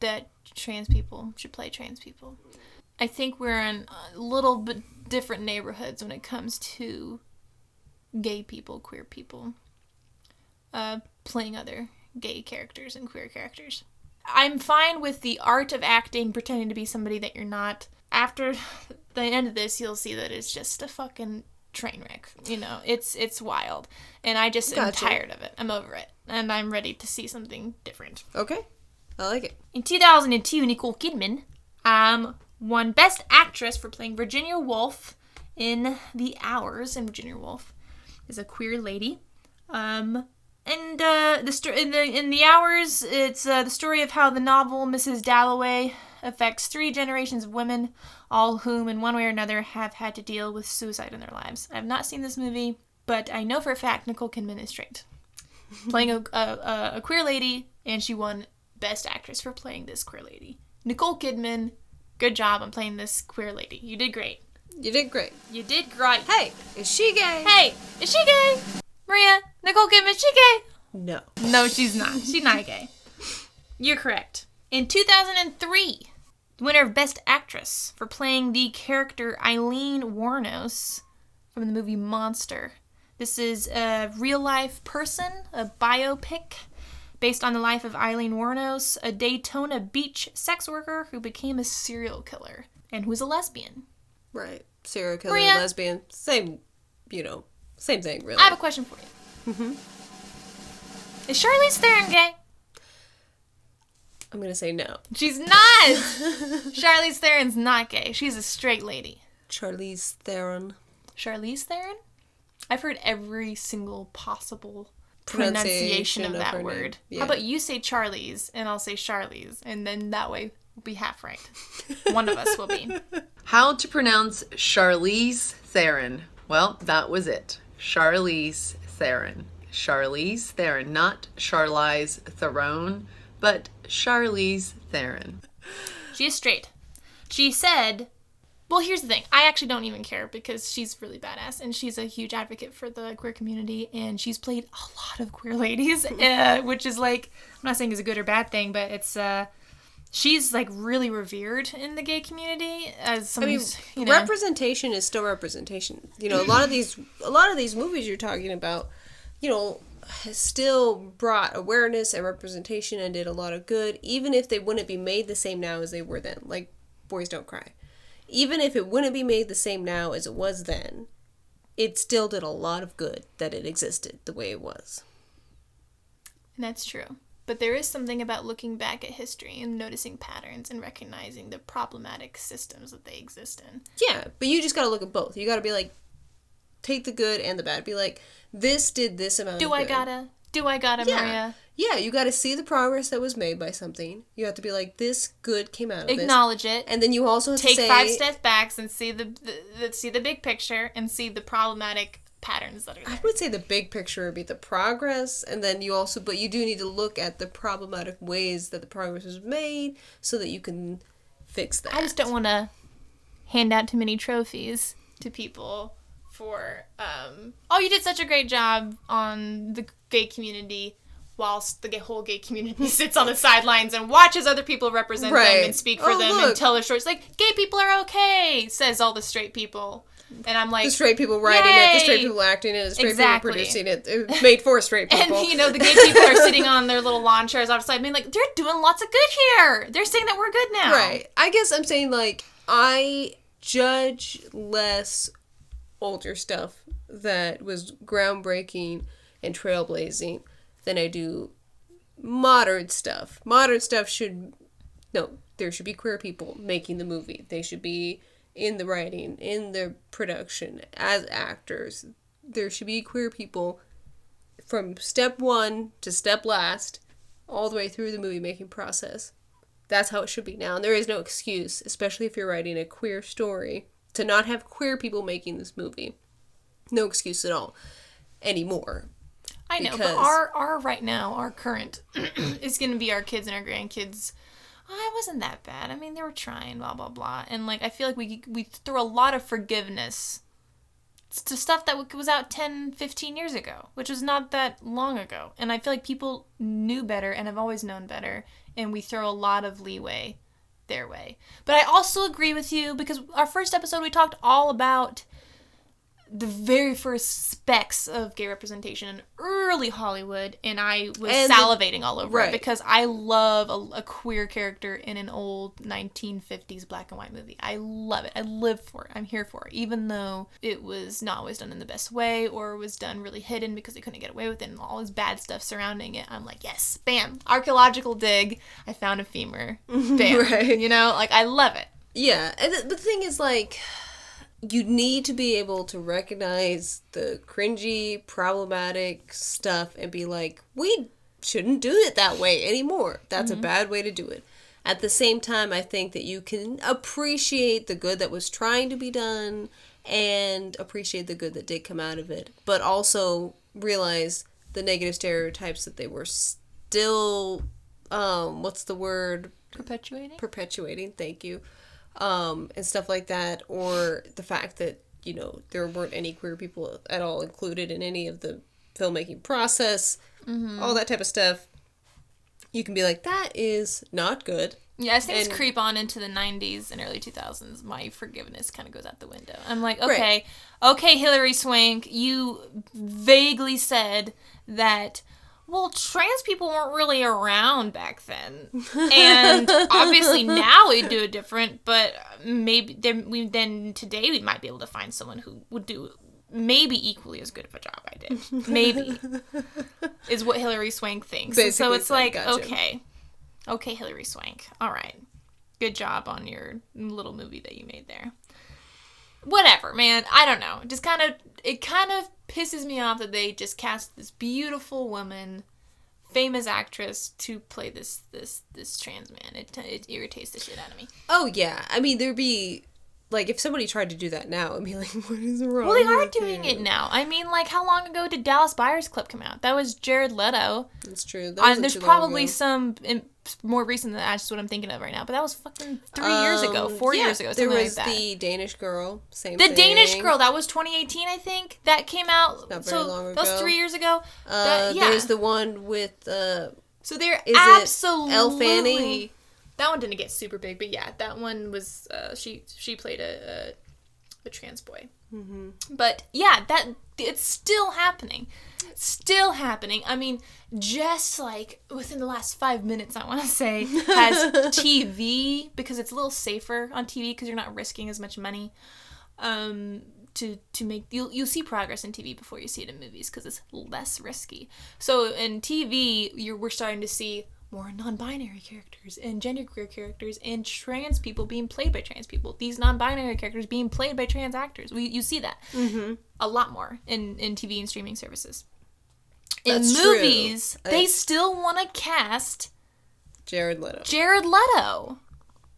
[SPEAKER 1] that trans people should play trans people. I think we're in a little bit different neighborhoods when it comes to gay people, queer people, playing other gay characters and queer characters. I'm fine with the art of acting, pretending to be somebody that you're not. After the end of this, you'll see that it's just a fucking train wreck. You know, it's wild. And I just am tired of it. I'm over it. And I'm ready to see something different.
[SPEAKER 2] Okay. I like it.
[SPEAKER 1] In 2002, Nicole Kidman won Best Actress for playing Virginia Woolf in The Hours. And Virginia Woolf is a queer lady. And in the Hours, it's the story of how the novel Mrs. Dalloway affects 3 generations of women, all of whom in one way or another have had to deal with suicide in their lives. I have not seen this movie, but I know for a fact Nicole Kidman is straight, playing a queer lady, and she won Best Actress for playing this queer lady. Nicole Kidman, good job on playing this queer lady. You did great.
[SPEAKER 2] You did great.
[SPEAKER 1] You did great.
[SPEAKER 2] Hey, is she gay?
[SPEAKER 1] Hey, is she gay? Maria, Nicole Kidman, is she gay?
[SPEAKER 2] No.
[SPEAKER 1] No, she's not. She's not gay. You're correct. In 2003, the winner of Best Actress for playing the character Eileen Wuornos from the movie Monster. This is a real-life person, a biopic based on the life of Eileen Wuornos, a Daytona Beach sex worker who became a serial killer and who's a lesbian.
[SPEAKER 2] Right. Serial killer,
[SPEAKER 1] Maria,
[SPEAKER 2] lesbian, same thing, really.
[SPEAKER 1] I have a question for you.
[SPEAKER 2] Mm-hmm.
[SPEAKER 1] Is Charlize Theron gay?
[SPEAKER 2] I'm going to say no.
[SPEAKER 1] She's not! Charlize Theron's not gay. She's a straight lady.
[SPEAKER 2] Charlize Theron.
[SPEAKER 1] Charlize Theron? I've heard every single possible pronunciation of that word. Yeah. How about you say Charlize and I'll say Charlize, and then that way we'll be half right. One of us will be.
[SPEAKER 12] How to pronounce Charlize Theron? Well, that was it. Charlize Theron. Charlize Theron, not Charlize Theron, but Charlize Theron.
[SPEAKER 1] She is straight. She said, well, here's the thing. I actually don't even care because she's really badass and she's a huge advocate for the queer community and she's played a lot of queer ladies, which is like, I'm not saying it's a good or bad thing, but it's she's like really revered in the gay community as someone
[SPEAKER 2] representation is still representation. You know, a lot of these movies you're talking about, you know, still brought awareness and representation and did a lot of good, even if they wouldn't be made the same now as they were then. Like Boys Don't Cry. Even if it wouldn't be made the same now as it was then, it still did a lot of good that it existed the way it was.
[SPEAKER 1] And that's true. But there is something about looking back at history and noticing patterns and recognizing the problematic systems that they exist in.
[SPEAKER 2] Yeah, but you just gotta look at both. You gotta be like, take the good and the bad. Be like, this did this amount of good.
[SPEAKER 1] Do I gotta, Maria?
[SPEAKER 2] Yeah, you gotta see the progress that was made by something. You have to be like, this good came out of this.
[SPEAKER 1] Acknowledge it.
[SPEAKER 2] And then you also have
[SPEAKER 1] to
[SPEAKER 2] say...
[SPEAKER 1] 5 steps back and see the big picture and see the problematic patterns that are there.
[SPEAKER 2] I would say the big picture would be the progress, and then but you do need to look at the problematic ways that the progress was made so that you can fix that.
[SPEAKER 1] I just don't want to hand out too many trophies to people for, you did such a great job on the gay community, whilst the whole gay community sits on the sidelines and watches other people represent them and speak for them and tell their stories. Like, gay people are okay, says all the straight people. And I'm like,
[SPEAKER 2] the straight people writing it, the straight people acting it, the straight people producing it. It's made for straight people.
[SPEAKER 1] And, you know, the gay people are sitting on their little lawn chairs outside. I mean, like, they're doing lots of good here. They're saying that we're good now.
[SPEAKER 2] Right. I guess I'm saying, like, I judge less older stuff that was groundbreaking and trailblazing than I do modern stuff. Modern stuff there should be queer people making the movie. They should be in the writing, in the production, as actors. There should be queer people from step 1 to step last, all the way through the movie making process. That's how it should be now. And there is no excuse, especially if you're writing a queer story, to not have queer people making this movie. No excuse at all anymore.
[SPEAKER 1] I know, but our right now, our current, is going to be our kids and our grandkids. It wasn't that bad. I mean, they were trying, blah, blah, blah. And, like, I feel like we threw a lot of forgiveness to stuff that was out 10, 15 years ago, which was not that long ago. And I feel like people knew better and have always known better, and we throw a lot of leeway their way. But I also agree with you, because our first episode, we talked all about the very first specks of gay representation in early Hollywood, and I was salivating all over it because I love a queer character in an old 1950s black and white movie. I love it. I live for it. I'm here for it, even though it was not always done in the best way or was done really hidden because they couldn't get away with it and all this bad stuff surrounding it. I'm like, yes, bam, archaeological dig. I found a femur. Bam. Right. You know, like, I love it.
[SPEAKER 2] Yeah, and the thing is, like, you need to be able to recognize the cringy, problematic stuff and be like, we shouldn't do it that way anymore. That's a bad way to do it. At the same time, I think that you can appreciate the good that was trying to be done and appreciate the good that did come out of it, but also realize the negative stereotypes that they were still, what's the word? Perpetuating, thank you. And stuff like that, or the fact that, you know, there weren't any queer people at all included in any of the filmmaking process, all that type of stuff. You can be like, that is not good.
[SPEAKER 1] Yeah, as things creep on into the 90s and early 2000s, my forgiveness kind of goes out the window. I'm like, okay, Hilary Swank, you vaguely said that, well, trans people weren't really around back then. And obviously now we do it different, but maybe then today we might be able to find someone who would do maybe equally as good of a job I did. Maybe. Is what Hilary Swank thinks. So it's like, gotcha. Okay, Hilary Swank. All right. Good job on your little movie that you made there. Whatever, man. I don't know. It kind of pisses me off that they just cast this beautiful woman, famous actress, to play this trans man. It irritates the shit out of me.
[SPEAKER 2] Oh yeah, I mean, there'd be, like, if somebody tried to do that now, I'd be like, what is wrong?
[SPEAKER 1] Well, they are doing it now. I mean, like, how long ago did Dallas Buyers Club come out? That was Jared Leto.
[SPEAKER 2] That's true.
[SPEAKER 1] There's probably some more recent than that. That's just what I'm thinking of right now. But that was fucking 3 years ago, 4 years ago, something like that.
[SPEAKER 2] There was the Danish Girl, same
[SPEAKER 1] thing.
[SPEAKER 2] The
[SPEAKER 1] Danish Girl, that was 2018, I think. That came out.
[SPEAKER 2] Not very long ago.
[SPEAKER 1] That was 3 years ago.
[SPEAKER 2] There's the one with,
[SPEAKER 1] so they're absolutely
[SPEAKER 2] Elle Fanning?
[SPEAKER 1] That one didn't get super big, but yeah, that one was, she played a trans boy. Mm-hmm. But yeah, it's still happening. Still happening. I mean, just like within the last 5 minutes, I want to say, has TV, because it's a little safer on TV because you're not risking as much money to make, you'll see progress in TV before you see it in movies because it's less risky. So in TV, we're starting to see more non-binary characters and genderqueer characters and trans people being played by trans people. These non-binary characters being played by trans actors. You see that a lot more in TV and streaming services. In movies, they still want to cast
[SPEAKER 2] Jared Leto.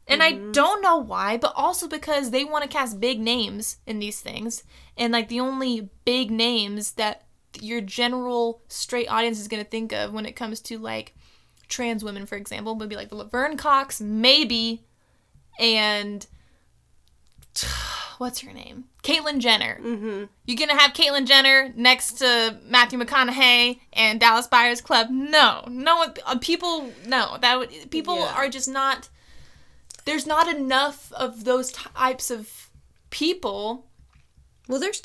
[SPEAKER 1] And I don't know why, but also because they want to cast big names in these things. And like the only big names that your general straight audience is going to think of when it comes to like trans women, for example, would be like Laverne Cox, maybe, and what's her name? Caitlyn Jenner. Mm-hmm. You're gonna have Caitlyn Jenner next to Matthew McConaughey and Dallas Buyers Club? No, people are just not. There's not enough of those types of people.
[SPEAKER 2] Well, there's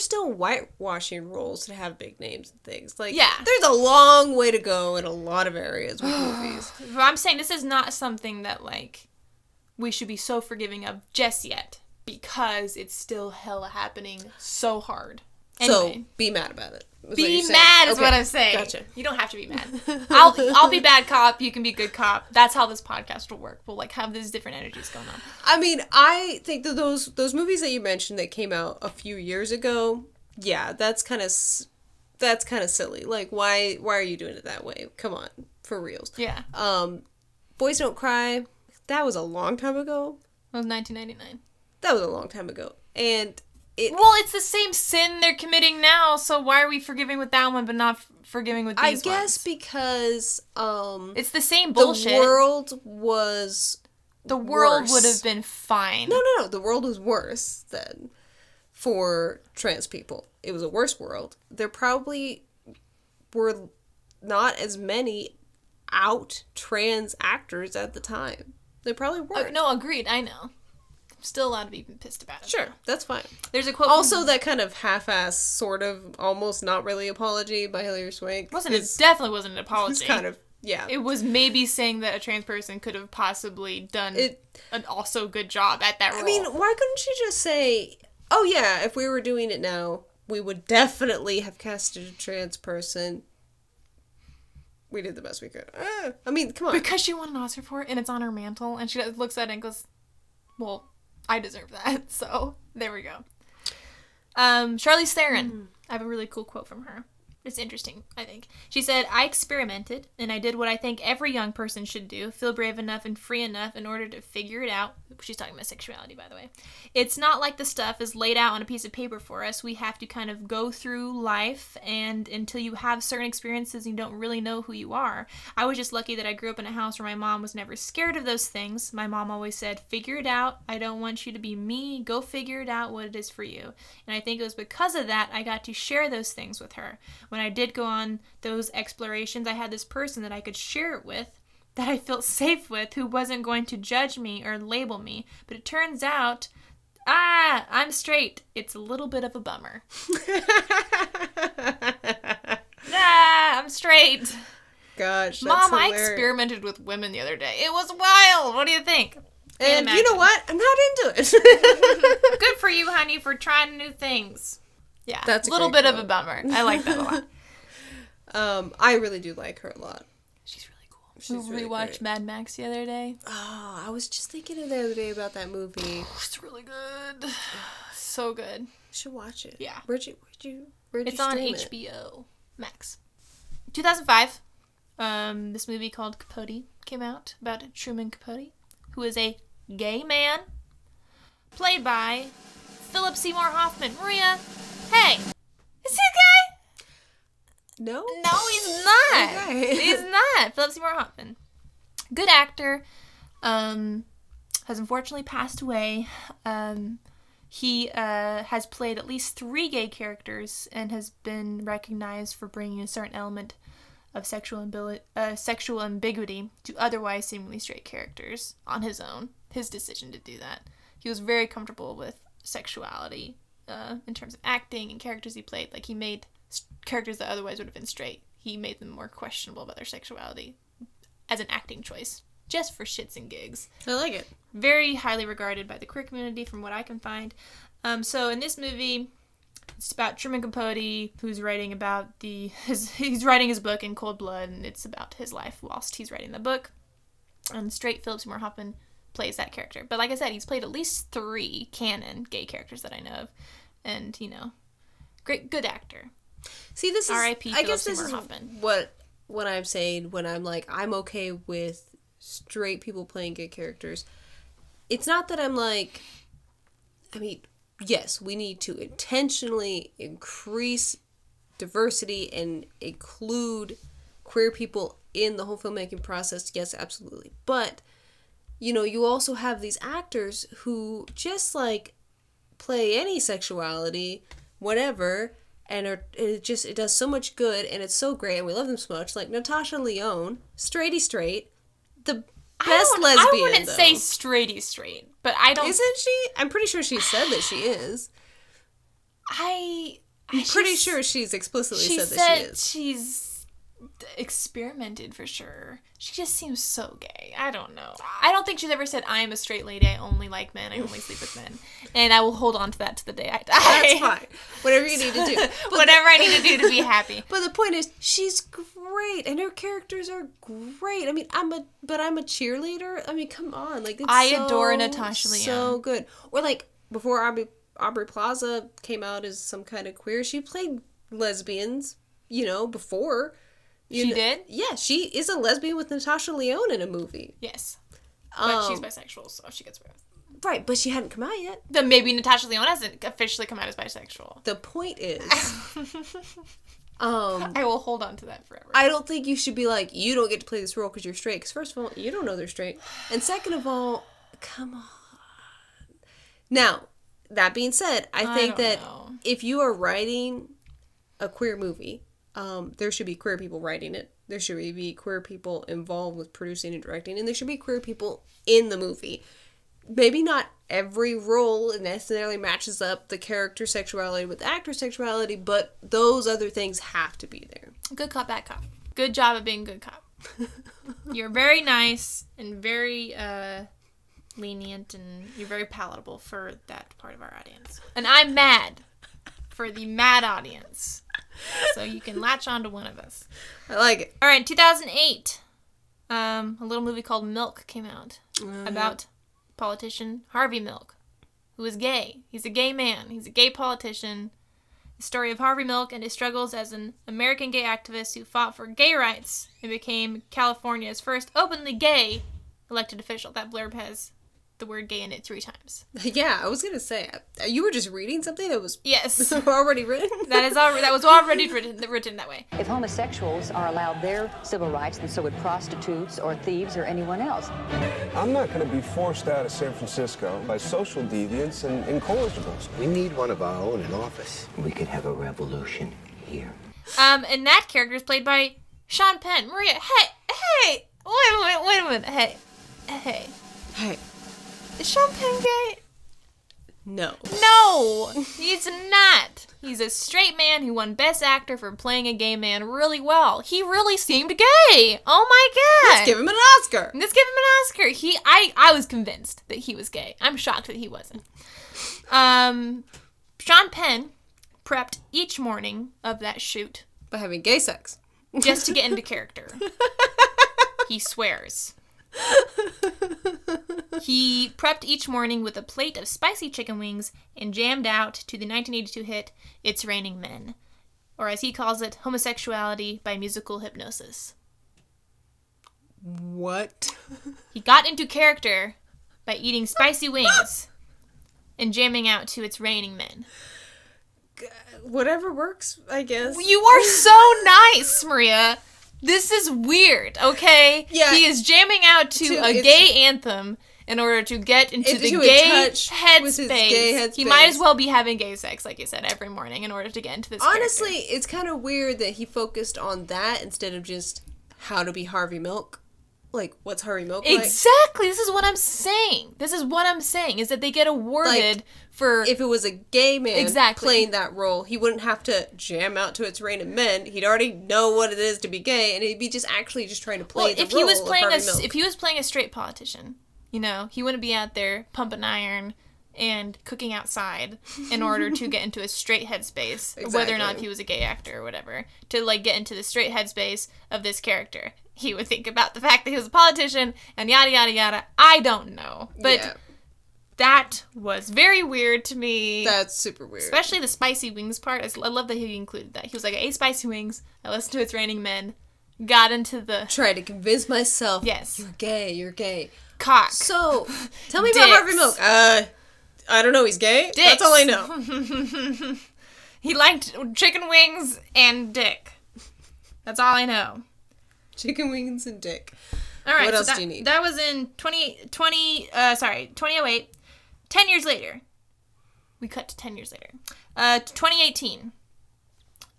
[SPEAKER 2] still whitewashing roles that have big names and things. Like,
[SPEAKER 1] yeah,
[SPEAKER 2] there's a long way to go in a lot of areas with movies.
[SPEAKER 1] But I'm saying this is not something that, like, we should be so forgiving of just yet, because it's still hella happening so hard. Anyway,
[SPEAKER 2] so, be mad about it.
[SPEAKER 1] Be mad is what I'm saying.
[SPEAKER 2] Gotcha.
[SPEAKER 1] You don't have to be mad. I'll be bad cop, you can be good cop. That's how this podcast will work. We'll, like, have these different energies going on.
[SPEAKER 2] I mean, I think that those movies that you mentioned that came out a few years ago, yeah, that's kind of silly. Like, why are you doing it that way? Come on, for reals.
[SPEAKER 1] Yeah.
[SPEAKER 2] Boys Don't Cry, that was a long time ago.
[SPEAKER 1] It was 1999.
[SPEAKER 2] That was a long time ago. And
[SPEAKER 1] it's the same sin they're committing now, so why are we forgiving with that one but not forgiving with these ones?
[SPEAKER 2] I guess because
[SPEAKER 1] it's the same bullshit.
[SPEAKER 2] The world
[SPEAKER 1] would have been fine.
[SPEAKER 2] No. The world was worse then for trans people. It was a worse world. There probably were not as many out trans actors at the time. There probably weren't.
[SPEAKER 1] No, agreed. I know. Still allowed to be pissed about it.
[SPEAKER 2] Sure, that's fine.
[SPEAKER 1] There's a quote.
[SPEAKER 2] Also, that kind of half-ass, sort of, almost not really apology by Hilary Swank.
[SPEAKER 1] Definitely wasn't an apology.
[SPEAKER 2] It's kind of, yeah.
[SPEAKER 1] It was maybe saying that a trans person could have possibly done an also good job at that role.
[SPEAKER 2] I mean, why couldn't she just say, oh yeah, if we were doing it now, we would definitely have casted a trans person. We did the best we could. I mean, come on.
[SPEAKER 1] Because she won an Oscar for it, and it's on her mantle, and she looks at it and goes, well, I deserve that, so there we go. Charlize Theron. I have a really cool quote from her. It's interesting, I think. She said, I experimented, and I did what I think every young person should do, feel brave enough and free enough in order to figure it out. She's talking about sexuality, by the way. It's not like the stuff is laid out on a piece of paper for us. We have to kind of go through life, and until you have certain experiences, you don't really know who you are. I was just lucky that I grew up in a house where my mom was never scared of those things. My mom always said, figure it out. I don't want you to be me. Go figure it out what it is for you. And I think it was because of that I got to share those things with her. When I did go on those explorations, I had this person that I could share it with, that I felt safe with, who wasn't going to judge me or label me. But it turns out, I'm straight. It's a little bit of a bummer. I'm straight.
[SPEAKER 2] Gosh, that's
[SPEAKER 1] Mom,
[SPEAKER 2] hilarious.
[SPEAKER 1] I experimented with women the other day. It was wild. What do you think?
[SPEAKER 2] And you know what? I'm not into it.
[SPEAKER 1] Good for you, honey, for trying new things. Yeah,
[SPEAKER 2] that's
[SPEAKER 1] a little bit of a bummer. I like that a lot.
[SPEAKER 2] I really do like her a lot.
[SPEAKER 1] She's really cool. She's really rewatched great. Mad Max the other day.
[SPEAKER 2] Oh, I was just thinking the other day about that movie.
[SPEAKER 1] It's really good. So good.
[SPEAKER 2] You should watch it.
[SPEAKER 1] Yeah.
[SPEAKER 2] Where'd you
[SPEAKER 1] It's on HBO Max. 2005. This movie called Capote came out about Truman Capote, who is a gay man, played by Philip Seymour Hoffman. Maria, hey, is he gay?
[SPEAKER 2] No,
[SPEAKER 1] he's not. Okay. He's not. Philip Seymour Hoffman, good actor, has unfortunately passed away. He has played at least 3 gay characters and has been recognized for bringing a certain element of sexual ambiguity to otherwise seemingly straight characters on his own. His decision to do that. He was very comfortable with sexuality in terms of acting and characters he played. Like, he made characters that otherwise would have been straight. He made them more questionable about their sexuality as an acting choice, just for shits and gigs.
[SPEAKER 2] I like it.
[SPEAKER 1] Very highly regarded by the queer community, from what I can find. So in this movie, it's about Truman Capote, who's writing about he's writing his book in cold blood, and it's about his life whilst he's writing the book. And straight Philip Seymour Hoffman plays that character. But like I said, he's played at least 3 canon gay characters that I know of. And, good actor.
[SPEAKER 2] See, this is...
[SPEAKER 1] R.I.P. Philip Seymour Hoffman.
[SPEAKER 2] What I'm saying when I'm like, I'm okay with straight people playing gay characters. It's not that I'm like... I mean, yes, we need to intentionally increase diversity and include queer people in the whole filmmaking process. Yes, absolutely. But... you also have these actors who just, like, play any sexuality, whatever, and it does so much good, and it's so great, and we love them so much. Like, Natasha Lyonne, straight, the best lesbian,
[SPEAKER 1] I wouldn't say straight, but I don't...
[SPEAKER 2] Isn't she? I'm pretty sure she said that she is. I'm pretty sure she's explicitly said that she is.
[SPEAKER 1] She's experimented for sure. She just seems so gay. I don't know. I don't think she's ever said, I am a straight lady, I only like men, I only sleep with men. And I will hold on to that to the day I die.
[SPEAKER 2] That's fine. Whatever you need to do.
[SPEAKER 1] Whatever I need to do to be happy.
[SPEAKER 2] But the point is, she's great, and her characters are great. I mean, I'm a cheerleader. I mean, come on. Like,
[SPEAKER 1] I adore Natasha Lyonne.
[SPEAKER 2] So good. Or, like, before Aubrey Plaza came out as some kind of queer, she played lesbians, before.
[SPEAKER 1] She did?
[SPEAKER 2] Yeah, she is a lesbian with Natasha Lyonne in a movie.
[SPEAKER 1] Yes. But she's bisexual, so she gets away with it.
[SPEAKER 2] Right, but she hadn't come out yet.
[SPEAKER 1] Then maybe Natasha Lyonne hasn't officially come out as bisexual.
[SPEAKER 2] The point is...
[SPEAKER 1] I will hold on to that forever.
[SPEAKER 2] I don't think you should be like, you don't get to play this role because you're straight. Because first of all, you don't know they're straight. And second of all, come on. Now, that being said, I think that if you are writing a queer movie... there should be queer people writing it. There should be queer people involved with producing and directing. And there should be queer people in the movie. Maybe not every role necessarily matches up the character sexuality with actor sexuality, but those other things have to be there.
[SPEAKER 1] Good cop, bad cop. Good job of being good cop. You're very nice and very lenient, and you're very palatable for that part of our audience. And I'm mad for the mad audience. So you can latch on to one of us.
[SPEAKER 2] I like it.
[SPEAKER 1] All right, in 2008, a little movie called Milk came out about politician Harvey Milk, who is gay. He's a gay man. He's a gay politician. The story of Harvey Milk and his struggles as an American gay activist who fought for gay rights and became California's first openly gay elected official. That blurb has the word gay in it 3 times.
[SPEAKER 2] Yeah, I was going to say, you were just reading something that was
[SPEAKER 1] already written? That was already written that way.
[SPEAKER 13] If homosexuals are allowed their civil rights, then so would prostitutes or thieves or anyone else.
[SPEAKER 14] I'm not going to be forced out of San Francisco by social deviants and incorrigibles.
[SPEAKER 15] We need one of our own in office. We could have a revolution here.
[SPEAKER 1] And that character is played by Sean Penn. Maria, hey, wait a minute, hey. Is Sean Penn gay?
[SPEAKER 2] No,
[SPEAKER 1] he's not. He's a straight man who won Best Actor for playing a gay man really well. He really seemed gay. Oh my god.
[SPEAKER 2] Let's give him an Oscar.
[SPEAKER 1] I was convinced that he was gay. I'm shocked that he wasn't. Sean Penn prepped each morning of that shoot
[SPEAKER 2] by having gay sex
[SPEAKER 1] just to get into character. He swears. He prepped each morning with a plate of spicy chicken wings and jammed out to the 1982 hit It's Raining Men, or as he calls it, homosexuality by musical hypnosis.
[SPEAKER 2] What?
[SPEAKER 1] He got into character by eating spicy wings and jamming out to It's Raining Men.
[SPEAKER 2] Whatever works, I guess.
[SPEAKER 1] You are so nice, Maria. This is weird, okay?
[SPEAKER 2] Yeah.
[SPEAKER 1] He is jamming out to a gay anthem in order to get into the gay headspace. He might as well be having gay sex, like you said, every morning in order to get into this
[SPEAKER 2] Honestly,
[SPEAKER 1] character.
[SPEAKER 2] it's kind of weird that he focused on that instead of just how to be Harvey Milk. Like, what's Harvey Milk like?
[SPEAKER 1] Exactly. This is what I'm saying. Is that they get awarded for...
[SPEAKER 2] If it was a gay man playing that role, he wouldn't have to jam out to It's Raining Men. He'd already know what it is to be gay, and he'd be just actually just trying to play the role of Harvey Milk.
[SPEAKER 1] If he was playing a straight politician, you know, he wouldn't be out there pumping iron and cooking outside in order to get into a straight headspace, whether or not he was a gay actor or whatever, to, like, get into the straight headspace of this character. He would think about the fact that he was a politician and yada, yada, yada. I don't know. But that was very weird to me.
[SPEAKER 2] That's super weird.
[SPEAKER 1] Especially the spicy wings part. I love that he included that. He was like, I ate spicy wings. I listened to It's Raining Men. Got into the...
[SPEAKER 2] Try to convince myself.
[SPEAKER 1] Yes.
[SPEAKER 2] You're gay.
[SPEAKER 1] Cock.
[SPEAKER 2] So, tell me about Harvey Milk. I don't know. He's gay?
[SPEAKER 1] Dicks.
[SPEAKER 2] That's all I know.
[SPEAKER 1] He liked chicken wings and dick. That's all I know.
[SPEAKER 2] Chicken wings and dick.
[SPEAKER 1] All right.
[SPEAKER 2] What else do you need?
[SPEAKER 1] That was in 2008. 10 years later. We cut to 10 years later. 2018.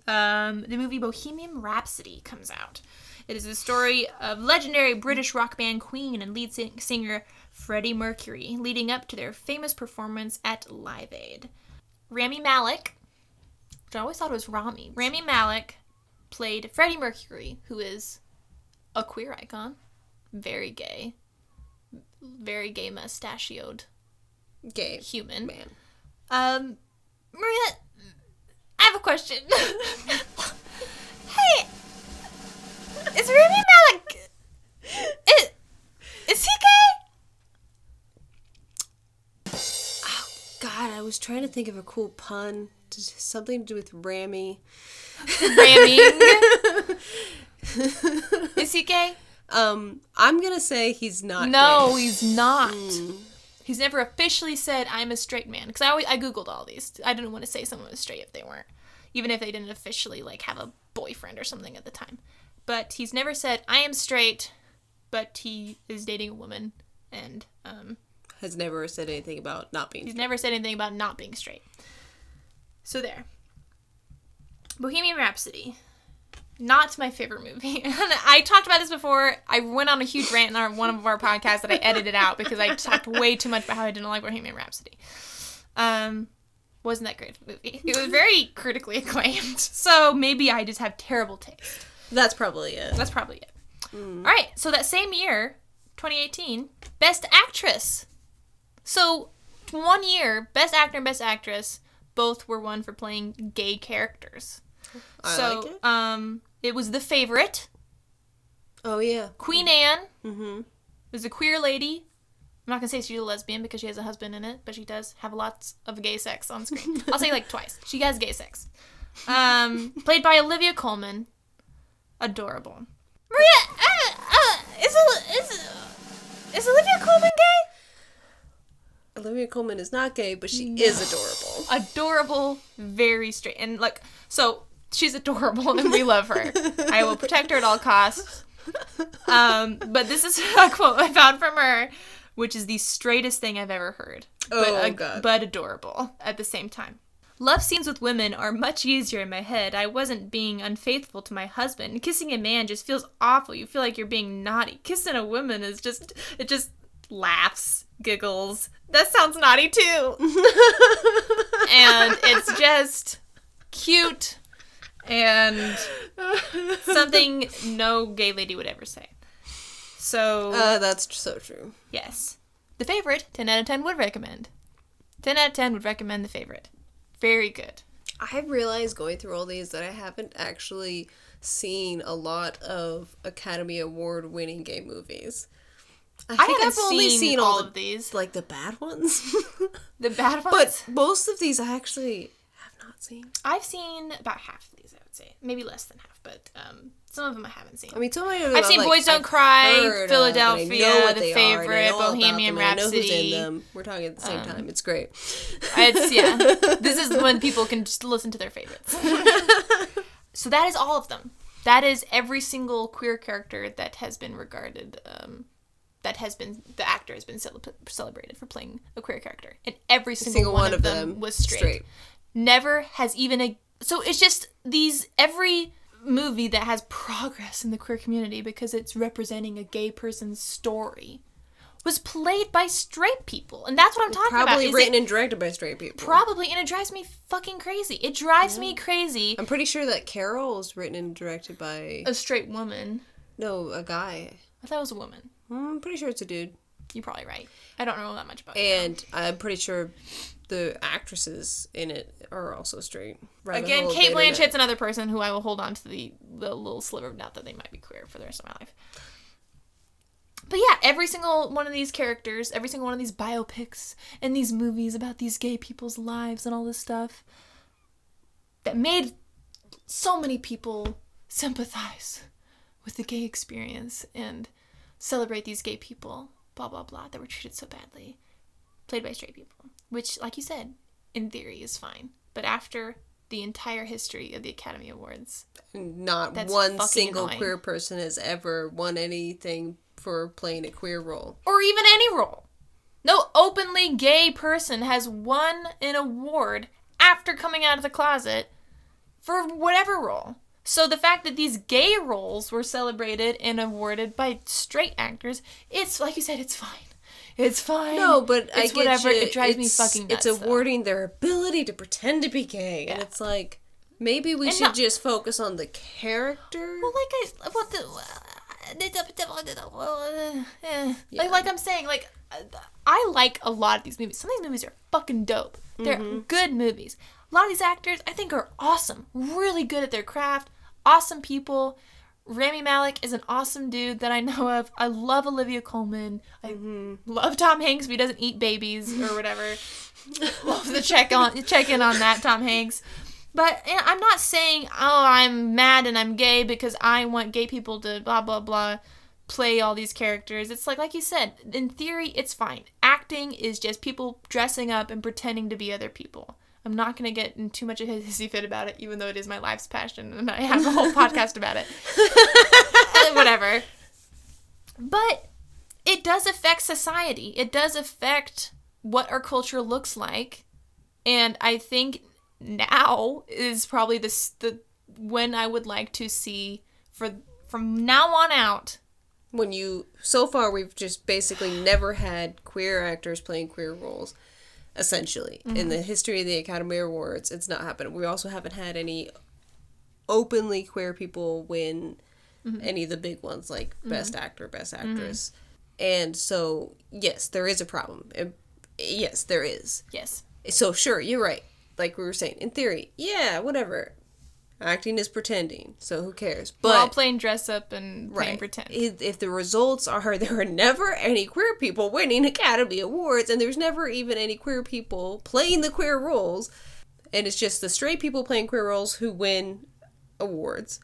[SPEAKER 1] The movie Bohemian Rhapsody comes out. It is the story of legendary British rock band Queen and lead singer Freddie Mercury, leading up to their famous performance at Live Aid. Rami Malek, which I always thought it was Rami. Rami Malek played Freddie Mercury, who is a queer icon. Very gay mustachioed
[SPEAKER 2] gay
[SPEAKER 1] human.
[SPEAKER 2] Man.
[SPEAKER 1] Maria, I have a question. Hey, is Rami Malek... Is he gay?
[SPEAKER 2] Oh, God, I was trying to think of a cool pun. Something to do with Rami.
[SPEAKER 1] Ramming? Is he gay?
[SPEAKER 2] I'm gonna say he's not
[SPEAKER 1] No,
[SPEAKER 2] gay.
[SPEAKER 1] he's not. He's never officially said, I'm a straight man. Because I Googled all these. I didn't want to say someone was straight if they weren't. Even if they didn't officially, like, have a boyfriend or something at the time. But he's never said, I am straight, but he is dating a woman. And,
[SPEAKER 2] has never said anything about not being straight.
[SPEAKER 1] He's never said anything about not being straight. So there. Bohemian Rhapsody. Not my favorite movie. I talked about this before. I went on a huge rant on one of our podcasts that I edited out because I talked way too much about how I didn't like Bohemian Rhapsody. Wasn't that great of a movie. It was very critically acclaimed. So maybe I just have terrible taste.
[SPEAKER 2] That's probably it.
[SPEAKER 1] All right. So that same year, 2018, Best Actress. So 1 year, Best Actor and Best Actress both were won for playing gay characters.
[SPEAKER 2] I like it.
[SPEAKER 1] It was The Favorite.
[SPEAKER 2] Oh, yeah.
[SPEAKER 1] Queen Anne was a queer lady. I'm not going to say she's a lesbian because she has a husband in it, but she does have lots of gay sex on screen. I'll say like twice. She has gay sex. Played by Olivia Colman. Adorable. Maria, is Olivia Colman gay?
[SPEAKER 2] Olivia Colman is not gay, but she is adorable.
[SPEAKER 1] Adorable, very straight. And, like, so she's adorable and we love her. I will protect her at all costs. But this is a quote I found from her, which is the straightest thing I've ever heard.
[SPEAKER 2] God.
[SPEAKER 1] But adorable at the same time. Love scenes with women are much easier in my head. I wasn't being unfaithful to my husband. Kissing a man just feels awful. You feel like you're being naughty. Kissing a woman is just laughs, giggles. That sounds naughty too. And it's just cute and something no gay lady would ever say. So
[SPEAKER 2] that's so true.
[SPEAKER 1] Yes. The Favorite, 10 out of 10 would recommend. 10 out of 10 would recommend The Favorite. Very good.
[SPEAKER 2] I've realized going through all these that I haven't actually seen a lot of Academy Award winning gay movies. I think I've only seen all
[SPEAKER 1] of these.
[SPEAKER 2] Like the bad ones.
[SPEAKER 1] The bad ones?
[SPEAKER 2] But most of these I actually have not seen.
[SPEAKER 1] I've seen about half of these, I would say. Maybe less than half, but some of them I haven't seen.
[SPEAKER 2] I mean, some of them
[SPEAKER 1] I've seen Boys Don't Cry, Philadelphia, The Favorite, Bohemian Rhapsody.
[SPEAKER 2] I know who's in them. We're talking at the same time. It's great.
[SPEAKER 1] Yeah. This is when people can just listen to their favorites. So that is all of them. That is every single queer character that has been regarded the actor has been celebrated for playing a queer character. And every single one of them was straight. Never has even so it's just every movie that has progress in the queer community because it's representing a gay person's story was played by straight people. And that's what I'm talking about.
[SPEAKER 2] Probably written and directed by straight people.
[SPEAKER 1] Probably, and it drives me fucking crazy. It drives me crazy.
[SPEAKER 2] I'm pretty sure that Carol was written and directed by...
[SPEAKER 1] a straight woman.
[SPEAKER 2] No, a guy.
[SPEAKER 1] I thought it was a woman.
[SPEAKER 2] I'm pretty sure it's a dude.
[SPEAKER 1] You're probably right. I don't know that much about it.
[SPEAKER 2] And I'm pretty sure the actresses in it are also straight.
[SPEAKER 1] Again, Cate Blanchett's another person who I will hold on to the little sliver of doubt that they might be queer for the rest of my life. But yeah, every single one of these characters, every single one of these biopics and these movies about these gay people's lives and all this stuff that made so many people sympathize with the gay experience and celebrate these gay people, blah, blah, blah, that were treated so badly, played by straight people, which, like you said, in theory is fine. But after the entire history of the Academy Awards,
[SPEAKER 2] not one single queer person has ever won anything for playing a queer role.
[SPEAKER 1] Or even any role. No openly gay person has won an award after coming out of the closet for whatever role. So the fact that these gay roles were celebrated and awarded by straight actors, it's, like you said, it's fine. It's fine.
[SPEAKER 2] No, but
[SPEAKER 1] it's
[SPEAKER 2] I
[SPEAKER 1] whatever.
[SPEAKER 2] get you.
[SPEAKER 1] It drives me fucking nuts.
[SPEAKER 2] It's awarding their ability to pretend to be gay. Yeah. And it's like, maybe we should just focus on the character.
[SPEAKER 1] Well, like I'm saying, like, I like a lot of these movies. Some of these movies are fucking dope. They're good movies. A lot of these actors, I think, are awesome. Really good at their craft. Awesome people. Rami Malek is an awesome dude that I know of. I love Olivia Colman. I love Tom Hanks, but he doesn't eat babies or whatever. Love to check in on that, Tom Hanks. But I'm not saying, I'm mad and I'm gay because I want gay people to blah, blah, blah, play all these characters. It's like you said, in theory, it's fine. Acting is just people dressing up and pretending to be other people. I'm not going to get in too much of a hissy fit about it, even though it is my life's passion and I have a whole podcast about it. Whatever. But it does affect society. It does affect what our culture looks like. And I think now is probably the when I would like to see from now on out.
[SPEAKER 2] So far we've just basically never had queer actors playing queer roles. Essentially, in the history of the Academy Awards, it's not happened. We also haven't had any openly queer people win any of the big ones, like Best Actor, Best Actress. And so, yes, there is a problem. Yes, there is.
[SPEAKER 1] Yes.
[SPEAKER 2] So, sure, you're right. Like we were saying, in theory, yeah, whatever. Acting is pretending, so who cares? But
[SPEAKER 1] we're all playing dress up and playing pretend.
[SPEAKER 2] If the results are there are never any queer people winning Academy Awards, and there's never even any queer people playing the queer roles, and it's just the straight people playing queer roles who win awards,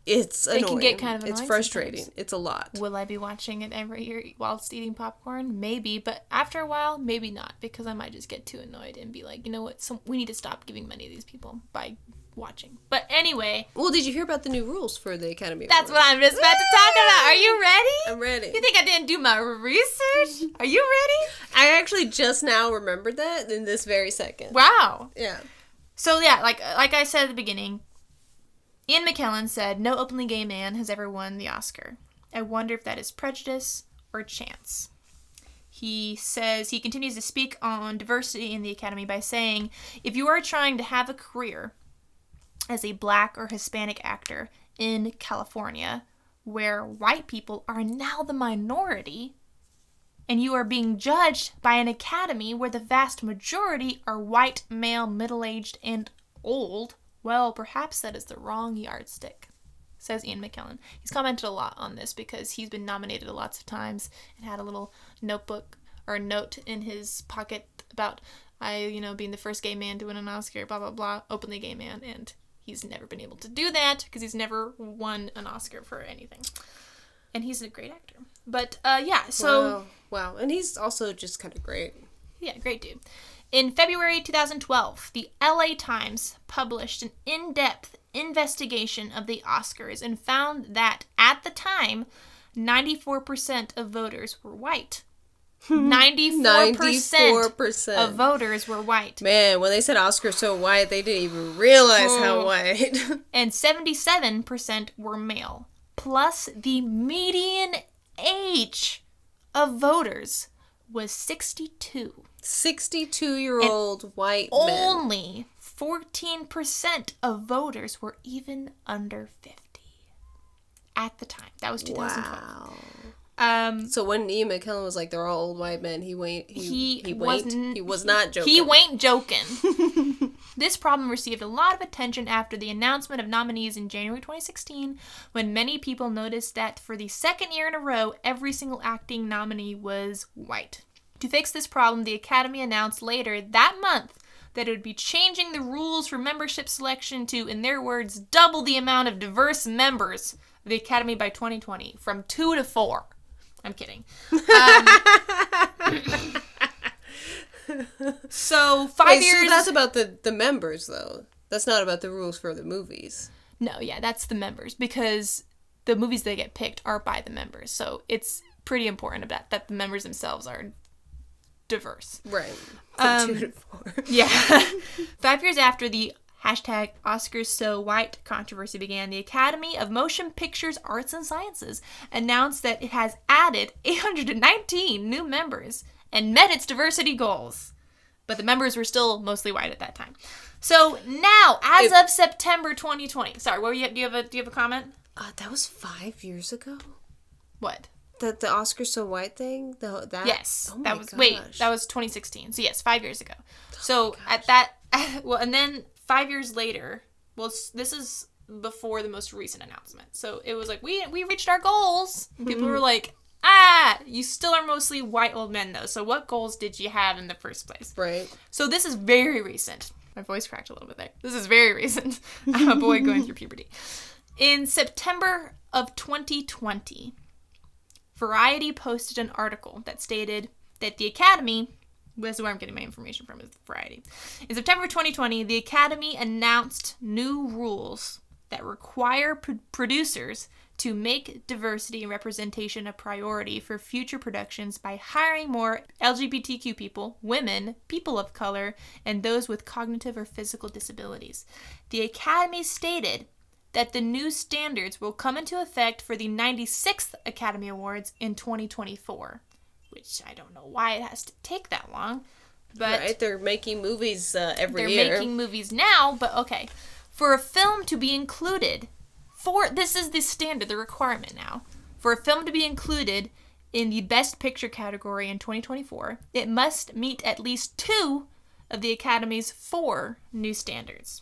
[SPEAKER 2] it's annoying.
[SPEAKER 1] It can get kind of annoying.
[SPEAKER 2] It's frustrating.
[SPEAKER 1] Sometimes.
[SPEAKER 2] It's a lot.
[SPEAKER 1] Will I be watching it every year whilst eating popcorn? Maybe, but after a while, maybe not, because I might just get too annoyed and be like, you know what, we need to stop giving money to these people by watching. But anyway.
[SPEAKER 2] Well, did you hear about the new rules for the Academy Awards?
[SPEAKER 1] That's what I'm just about to talk about. Are you ready?
[SPEAKER 2] I'm ready.
[SPEAKER 1] You think I didn't do my research? Are you ready?
[SPEAKER 2] I actually just now remembered that in this very second.
[SPEAKER 1] Wow.
[SPEAKER 2] Yeah.
[SPEAKER 1] So yeah, like I said at the beginning, Ian McKellen said, no openly gay man has ever won the Oscar. I wonder if that is prejudice or chance. He says he continues to speak on diversity in the Academy by saying, if you are trying to have a career as a Black or Hispanic actor in California, where white people are now the minority, and you are being judged by an academy where the vast majority are white, male, middle-aged, and old, well, perhaps that is the wrong yardstick, says Ian McKellen. He's commented a lot on this because he's been nominated lots of times and had a little notebook or a note in his pocket about, being the first gay man to win an Oscar, blah, blah, blah, openly gay man, and he's never been able to do that because he's never won an Oscar for anything. And he's a great actor. But, so...
[SPEAKER 2] Wow. And he's also just kind of great.
[SPEAKER 1] Yeah, great dude. In February 2012, the LA Times published an in-depth investigation of the Oscars and found that, at the time, 94% of voters were white. 94% of voters were white.
[SPEAKER 2] Man, when they said Oscar so white, they didn't even realize how white.
[SPEAKER 1] And 77% were male. Plus, the median age of voters was 62.
[SPEAKER 2] 62-year-old white men.
[SPEAKER 1] Only 14% of voters were even under 50 at the time. That was 2012.
[SPEAKER 2] Wow. So when Ian McKellen was like, they're all old white men, he was not joking.
[SPEAKER 1] He ain't joking. This problem received a lot of attention after the announcement of nominees in January 2016, when many people noticed that for the second year in a row, every single acting nominee was white. To fix this problem, the Academy announced later that month that it would be changing the rules for membership selection to, in their words, double the amount of diverse members of the Academy by 2020, from 2 to 4. I'm kidding. So 5 years...
[SPEAKER 2] So that's about the members, though. That's not about the rules for the movies.
[SPEAKER 1] No, yeah, that's the members, because the movies that get picked are by the members. So it's pretty important that the members themselves are diverse.
[SPEAKER 2] Right. From 2 to 4.
[SPEAKER 1] Yeah. 5 years after the hashtag Oscars So White controversy began, the Academy of Motion Pictures Arts and Sciences announced that it has added 819 new members and met its diversity goals. But the members were still mostly white at that time. So now, as of September 2020, sorry, what were you, do you have a comment?
[SPEAKER 2] That was 5 years ago.
[SPEAKER 1] What?
[SPEAKER 2] The Oscars So White thing?
[SPEAKER 1] Yes.
[SPEAKER 2] Oh
[SPEAKER 1] that was that was 2016. So yes, 5 years ago. So at that, well, and then 5 years later, well, this is before the most recent announcement. So it was like, we reached our goals. And people were like, you still are mostly white old men though. So what goals did you have in the first place?
[SPEAKER 2] Right.
[SPEAKER 1] So this is very recent. My voice cracked a little bit there. This is very recent. I'm a boy going through puberty. In September of 2020, Variety posted an article that stated that the Academy, this is where I'm getting my information from, is Variety. In September 2020, the Academy announced new rules that require producers to make diversity and representation a priority for future productions by hiring more LGBTQ people, women, people of color, and those with cognitive or physical disabilities. The Academy stated that the new standards will come into effect for the 96th Academy Awards in 2024, which I don't know why it has to take that long. But
[SPEAKER 2] right, they're making movies every year.
[SPEAKER 1] They're making movies now, but okay. For a film to be included, this is the standard, the requirement now. For a film to be included in the Best Picture category in 2024, it must meet at least 2 of the Academy's 4 new standards.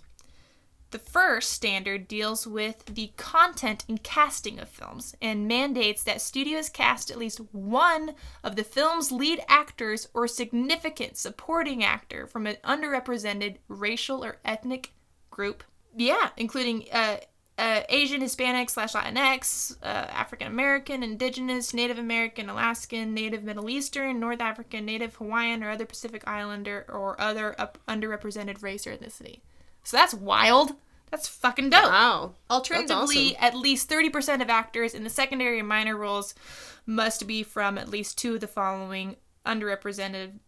[SPEAKER 1] The first standard deals with the content and casting of films and mandates that studios cast at least one of the film's lead actors or significant supporting actor from an underrepresented racial or ethnic group. Yeah, including Asian, Hispanic / Latinx, African American, Indigenous, Native American, Alaskan, Native Middle Eastern, North African, Native Hawaiian, or other Pacific Islander or other underrepresented race or ethnicity. So that's wild. That's fucking dope.
[SPEAKER 2] Wow.
[SPEAKER 1] Alternatively, at least 30% of actors in the secondary and minor roles must be from at least 2 of the following underrepresented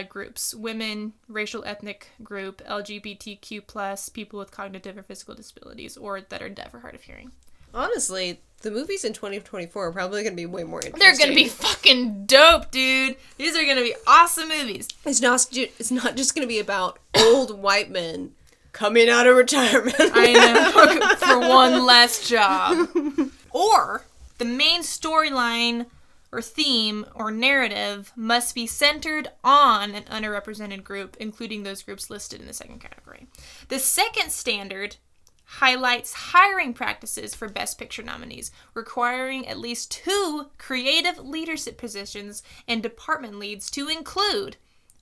[SPEAKER 1] groups: women, racial ethnic group, LGBTQ+, people with cognitive or physical disabilities, or that are deaf or hard of hearing.
[SPEAKER 2] Honestly, the movies in 2024 are probably going to be way more interesting.
[SPEAKER 1] They're going to be fucking dope, dude. These are going to be awesome movies.
[SPEAKER 2] It's not just going to be about old white men coming out of retirement.
[SPEAKER 1] I know. For one last job. Or the main storyline or theme or narrative must be centered on an underrepresented group, including those groups listed in the second category. The second standard highlights hiring practices for Best Picture nominees, requiring at least 2 creative leadership positions and department leads to include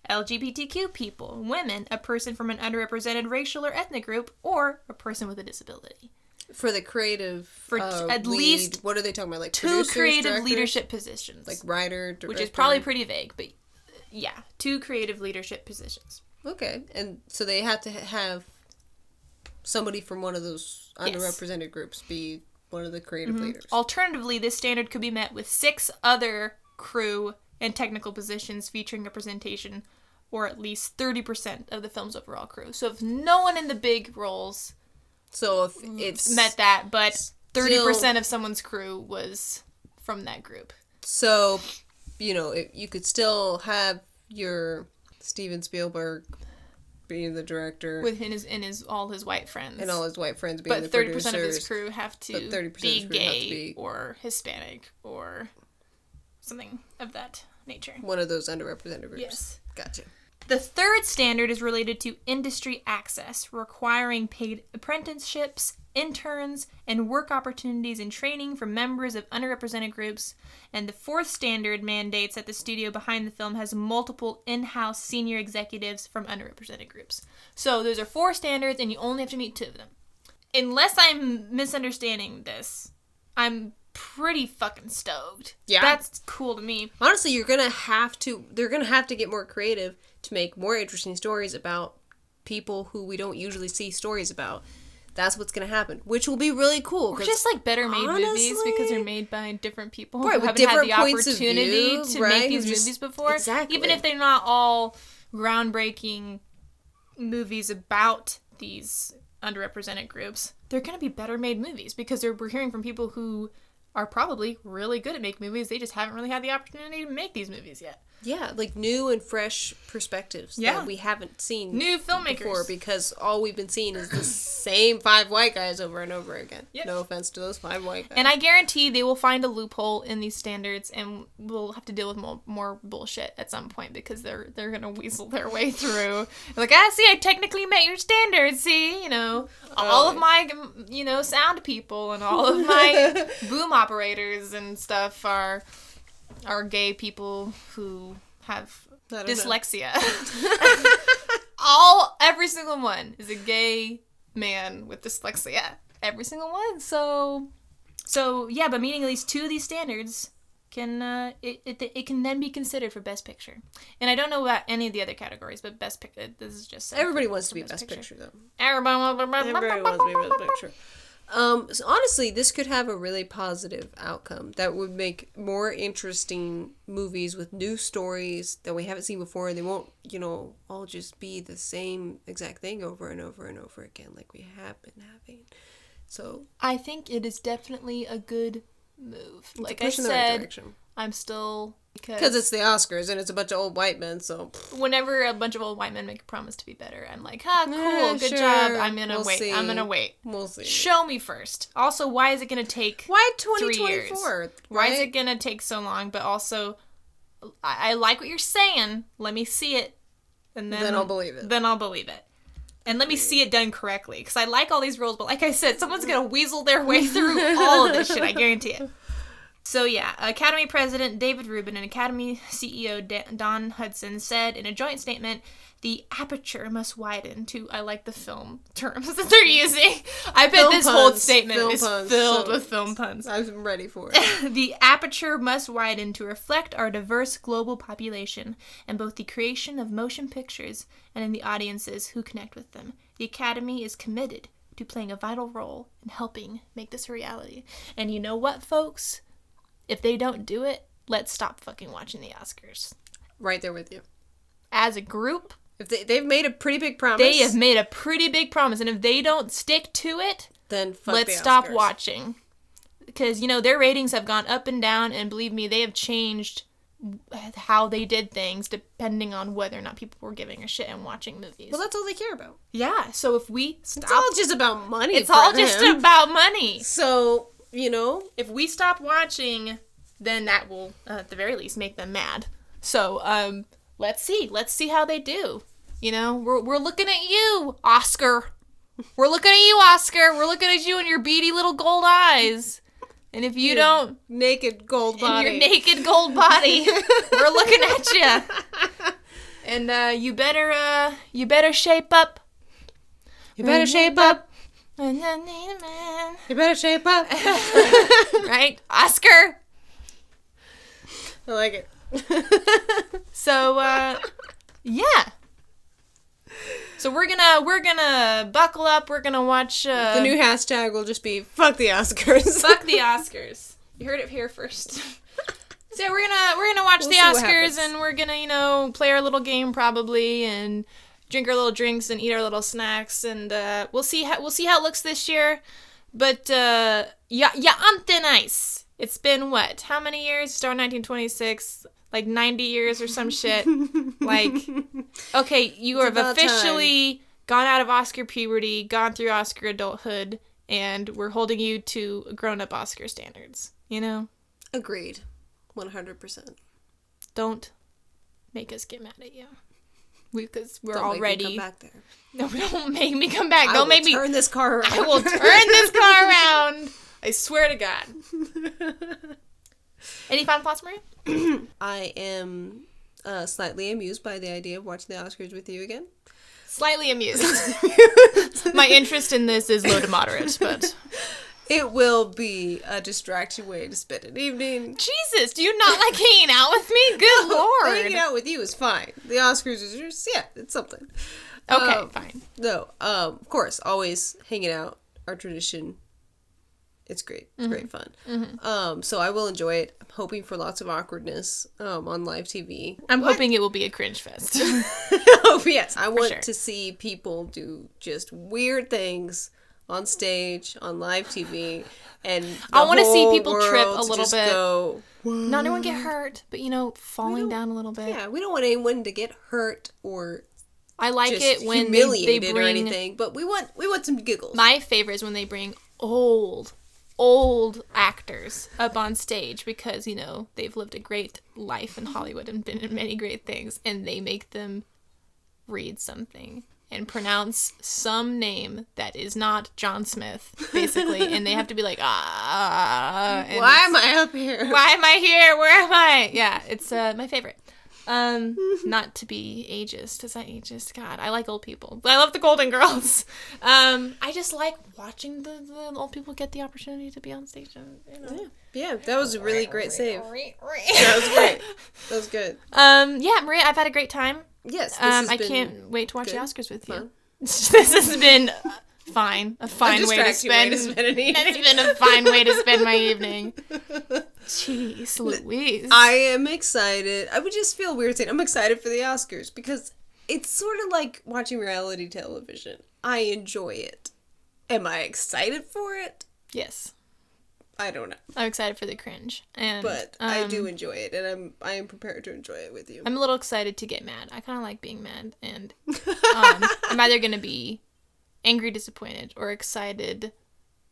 [SPEAKER 1] LGBTQ people, women, a person from an underrepresented racial or ethnic group, or a person with a disability.
[SPEAKER 2] For the creative,
[SPEAKER 1] at least,
[SPEAKER 2] what are they talking about? Like
[SPEAKER 1] 2 creative leadership positions,
[SPEAKER 2] like writer, director,
[SPEAKER 1] which is probably pretty vague, but yeah, 2 creative leadership positions.
[SPEAKER 2] Okay, and so they have to have somebody from one of those underrepresented groups be one of the creative leaders.
[SPEAKER 1] Alternatively, this standard could be met with 6 other crew and technical positions featuring representation or at least 30% of the film's overall crew. So if no one in the big roles
[SPEAKER 2] if it's
[SPEAKER 1] met that, but 30% of someone's crew was from that group.
[SPEAKER 2] So, you could still have your Steven Spielberg being the director
[SPEAKER 1] with all his white friends.
[SPEAKER 2] And all his white friends being the
[SPEAKER 1] producers. But 30%
[SPEAKER 2] producers.
[SPEAKER 1] of his crew have to be gay or Hispanic or something of that nature.
[SPEAKER 2] One of those underrepresented groups.
[SPEAKER 1] Yes.
[SPEAKER 2] Gotcha.
[SPEAKER 1] The third standard is related to industry access, requiring paid apprenticeships, interns, and work opportunities and training for members of underrepresented groups. And the fourth standard mandates that the studio behind the film has multiple in-house senior executives from underrepresented groups. So those are 4 standards, and you only have to meet 2 of them. Unless I'm misunderstanding this, I'm pretty fucking stoked.
[SPEAKER 2] Yeah.
[SPEAKER 1] That's cool to me.
[SPEAKER 2] Honestly, they're gonna have to get more creative to make more interesting stories about people who we don't usually see stories about. That's what's gonna happen, which will be really cool.
[SPEAKER 1] Or just like better made movies because they're made by different people who haven't
[SPEAKER 2] had
[SPEAKER 1] the opportunity to make these movies before.
[SPEAKER 2] Exactly.
[SPEAKER 1] Even if they're not all groundbreaking movies about these underrepresented groups, they're gonna be better made movies because we're hearing from people who are probably really good at making movies. They just haven't really had the opportunity to make these movies yet.
[SPEAKER 2] Yeah, like new and fresh perspectives that we haven't seen
[SPEAKER 1] new filmmakers
[SPEAKER 2] before, because all we've been seeing is the same 5 white guys over and over again.
[SPEAKER 1] Yep.
[SPEAKER 2] No offense to those 5 white guys.
[SPEAKER 1] And I guarantee they will find a loophole in these standards, and we'll have to deal with more bullshit at some point because they're gonna weasel their way through. Like, see, I technically met your standards. See, all of my sound people and all of my boom operators and stuff are gay people who have dyslexia. Every single one is a gay man with dyslexia. Every single one. So yeah, but meeting at least 2 of these standards can it can then be considered for Best Picture. And I don't know about any of the other categories, but Best Picture, this is just
[SPEAKER 2] everybody wants to be Best Picture though.
[SPEAKER 1] Everybody wants
[SPEAKER 2] to be Best Picture. So honestly, this could have a really positive outcome that would make more interesting movies with new stories that we haven't seen before. They won't, all just be the same exact thing over and over and over again like we have been having. So
[SPEAKER 1] I think it is definitely a good move.
[SPEAKER 2] Like I said,
[SPEAKER 1] I'm still...
[SPEAKER 2] Because it's the Oscars and it's a bunch of old white men, so...
[SPEAKER 1] Whenever a bunch of old white men make a promise to be better, I'm like, cool, good job. I'm gonna wait.
[SPEAKER 2] See.
[SPEAKER 1] I'm gonna wait.
[SPEAKER 2] We'll see.
[SPEAKER 1] Show me first. Also, why is it gonna take
[SPEAKER 2] 2024?
[SPEAKER 1] 3 years? Right? Why is it gonna take so long? But also, I like what you're saying. Let me see it. And then
[SPEAKER 2] I'll believe it.
[SPEAKER 1] Then I'll believe it. And let me see it done correctly. Because I like all these rules, but like I said, someone's gonna weasel their way through all of this shit. I guarantee it. So yeah, Academy President David Rubin and Academy CEO Don Hudson said in a joint statement, the aperture must widen to, I like the film terms that they're using. I bet this whole statement is filled with film puns.
[SPEAKER 2] I'm ready for it.
[SPEAKER 1] The aperture must widen to reflect our diverse global population in both the creation of motion pictures and in the audiences who connect with them. The Academy is committed to playing a vital role in helping make this a reality. And you know what, folks? If they don't do it, let's stop fucking watching the Oscars.
[SPEAKER 2] Right there with you.
[SPEAKER 1] As a group,
[SPEAKER 2] if they've made a pretty big promise.
[SPEAKER 1] They have made a pretty big promise, and if they don't stick to it,
[SPEAKER 2] then
[SPEAKER 1] let's stop watching. Because, their ratings have gone up and down, and believe me, they have changed how they did things depending on whether or not people were giving a shit and watching movies.
[SPEAKER 2] Well, that's all they care about.
[SPEAKER 1] Yeah, so if we stop...
[SPEAKER 2] It's all just about money.
[SPEAKER 1] It's all just about money.
[SPEAKER 2] So...
[SPEAKER 1] if we stop watching, then that will, at the very least, make them mad. So, let's see how they do. We're looking at you, Oscar. We're looking at you, Oscar. We're looking at you and your beady little gold eyes. And if you don't...
[SPEAKER 2] naked gold body.
[SPEAKER 1] And your naked gold body. We're looking at you. And, you better shape up.
[SPEAKER 2] You better shape up.
[SPEAKER 1] I need a man.
[SPEAKER 2] You better shape up.
[SPEAKER 1] Right? Oscar!
[SPEAKER 2] I like it.
[SPEAKER 1] So, yeah. So we're gonna buckle up. We're gonna watch.
[SPEAKER 2] The new hashtag will just be "Fuck the Oscars."
[SPEAKER 1] Fuck the Oscars. You heard it here first. So we're gonna watch the Oscars, and we're gonna play our little game probably, and drink our little drinks and eat our little snacks, and we'll see how it looks this year. But ante nice. It's been what? How many years? Started 1926. Like 90 years or some shit. Like, okay, you have officially gone out of Oscar puberty, gone through Oscar adulthood, and we're holding you to grown-up Oscar standards.
[SPEAKER 2] Agreed. 100%.
[SPEAKER 1] Don't make us get mad at you. Because we're
[SPEAKER 2] don't
[SPEAKER 1] already...
[SPEAKER 2] Make me come back there.
[SPEAKER 1] No, don't make me come back.
[SPEAKER 2] Don't make me... turn this car around.
[SPEAKER 1] I will turn this car around. I swear to God. Any final thoughts, Maria?
[SPEAKER 2] I am slightly amused by the idea of watching the Oscars with you again.
[SPEAKER 1] Slightly amused. My interest in this is low to moderate, but...
[SPEAKER 2] It will be a distraction way to spend an evening.
[SPEAKER 1] Jesus, do you not like hanging out with me? Good Lord.
[SPEAKER 2] Hanging out with you is fine. The Oscars is just, it's something.
[SPEAKER 1] Okay, fine.
[SPEAKER 2] No, of course, always hanging out, our tradition. It's great. It's great fun.
[SPEAKER 1] Mm-hmm.
[SPEAKER 2] So I will enjoy it. I'm hoping for lots of awkwardness on live TV.
[SPEAKER 1] I'm hoping it will be a cringe fest.
[SPEAKER 2] Oh, yes. I want to see people do just weird things on stage, on live TV, and
[SPEAKER 1] I want to see people trip a little
[SPEAKER 2] just
[SPEAKER 1] bit.
[SPEAKER 2] Go,
[SPEAKER 1] not anyone get hurt, but falling down a little bit.
[SPEAKER 2] Yeah, we don't want anyone to get hurt or
[SPEAKER 1] I like
[SPEAKER 2] just
[SPEAKER 1] it when
[SPEAKER 2] humiliated
[SPEAKER 1] they bring
[SPEAKER 2] or anything, but we want some giggles.
[SPEAKER 1] My favorite is when they bring old actors up on stage because they've lived a great life in Hollywood and been in many great things, and they make them read something and pronounce some name that is not John Smith, basically, and they have to be like, why
[SPEAKER 2] am I up here?
[SPEAKER 1] Why am I here? Where am I? Yeah, it's my favorite. Not to be ageist. Is that ageist? God, I like old people. I love the Golden Girls. I just like watching the old people get the opportunity to be on stage.
[SPEAKER 2] Yeah, that was a really great save. That was great. That was good.
[SPEAKER 1] Yeah, Maria, I've had a great time.
[SPEAKER 2] Yes,
[SPEAKER 1] I can't wait to watch the Oscars with you. This has been fine. A fine way to spend an evening. It's been a fine way to spend my evening. Jeez Louise.
[SPEAKER 2] I am excited. I would just feel weird saying I'm excited for the Oscars because it's sort of like watching reality television. I enjoy it. Am I excited for it?
[SPEAKER 1] Yes.
[SPEAKER 2] I don't know.
[SPEAKER 1] I'm excited for the cringe,
[SPEAKER 2] but I do enjoy it, and I am prepared to enjoy it with you.
[SPEAKER 1] I'm a little excited to get mad. I kind of like being mad, and I'm either gonna be angry, disappointed, or excited,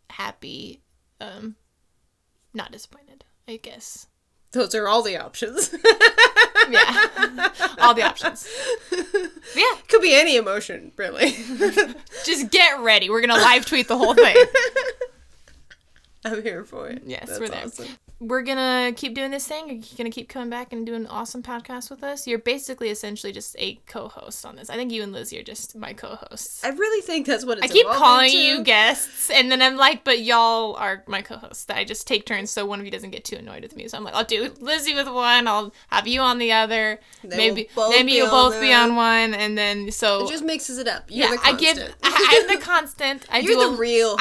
[SPEAKER 1] happy, not disappointed. I guess
[SPEAKER 2] those are all the options.
[SPEAKER 1] Yeah, all the options. Yeah,
[SPEAKER 2] could be any emotion, really.
[SPEAKER 1] Just get ready. We're gonna live tweet the whole thing.
[SPEAKER 2] I'm here for it.
[SPEAKER 1] Yes,
[SPEAKER 2] that's
[SPEAKER 1] we're there.
[SPEAKER 2] Awesome.
[SPEAKER 1] We're gonna keep doing this thing. You're gonna keep coming back and doing an awesome podcast with us. You're basically essentially just a co-host on this. I think you and Lizzie are just my co-hosts.
[SPEAKER 2] I really think that's what it's
[SPEAKER 1] I keep calling you guests, and then I'm like, but y'all are my co-hosts. I just take turns so one of you doesn't get too annoyed with me. So I'm like, I'll do Lizzie with one, I'll have you on the other. Maybe you'll both be on one, and then so
[SPEAKER 2] it just mixes it up. You're the
[SPEAKER 1] constant. I'm the constant.
[SPEAKER 2] You're the real host.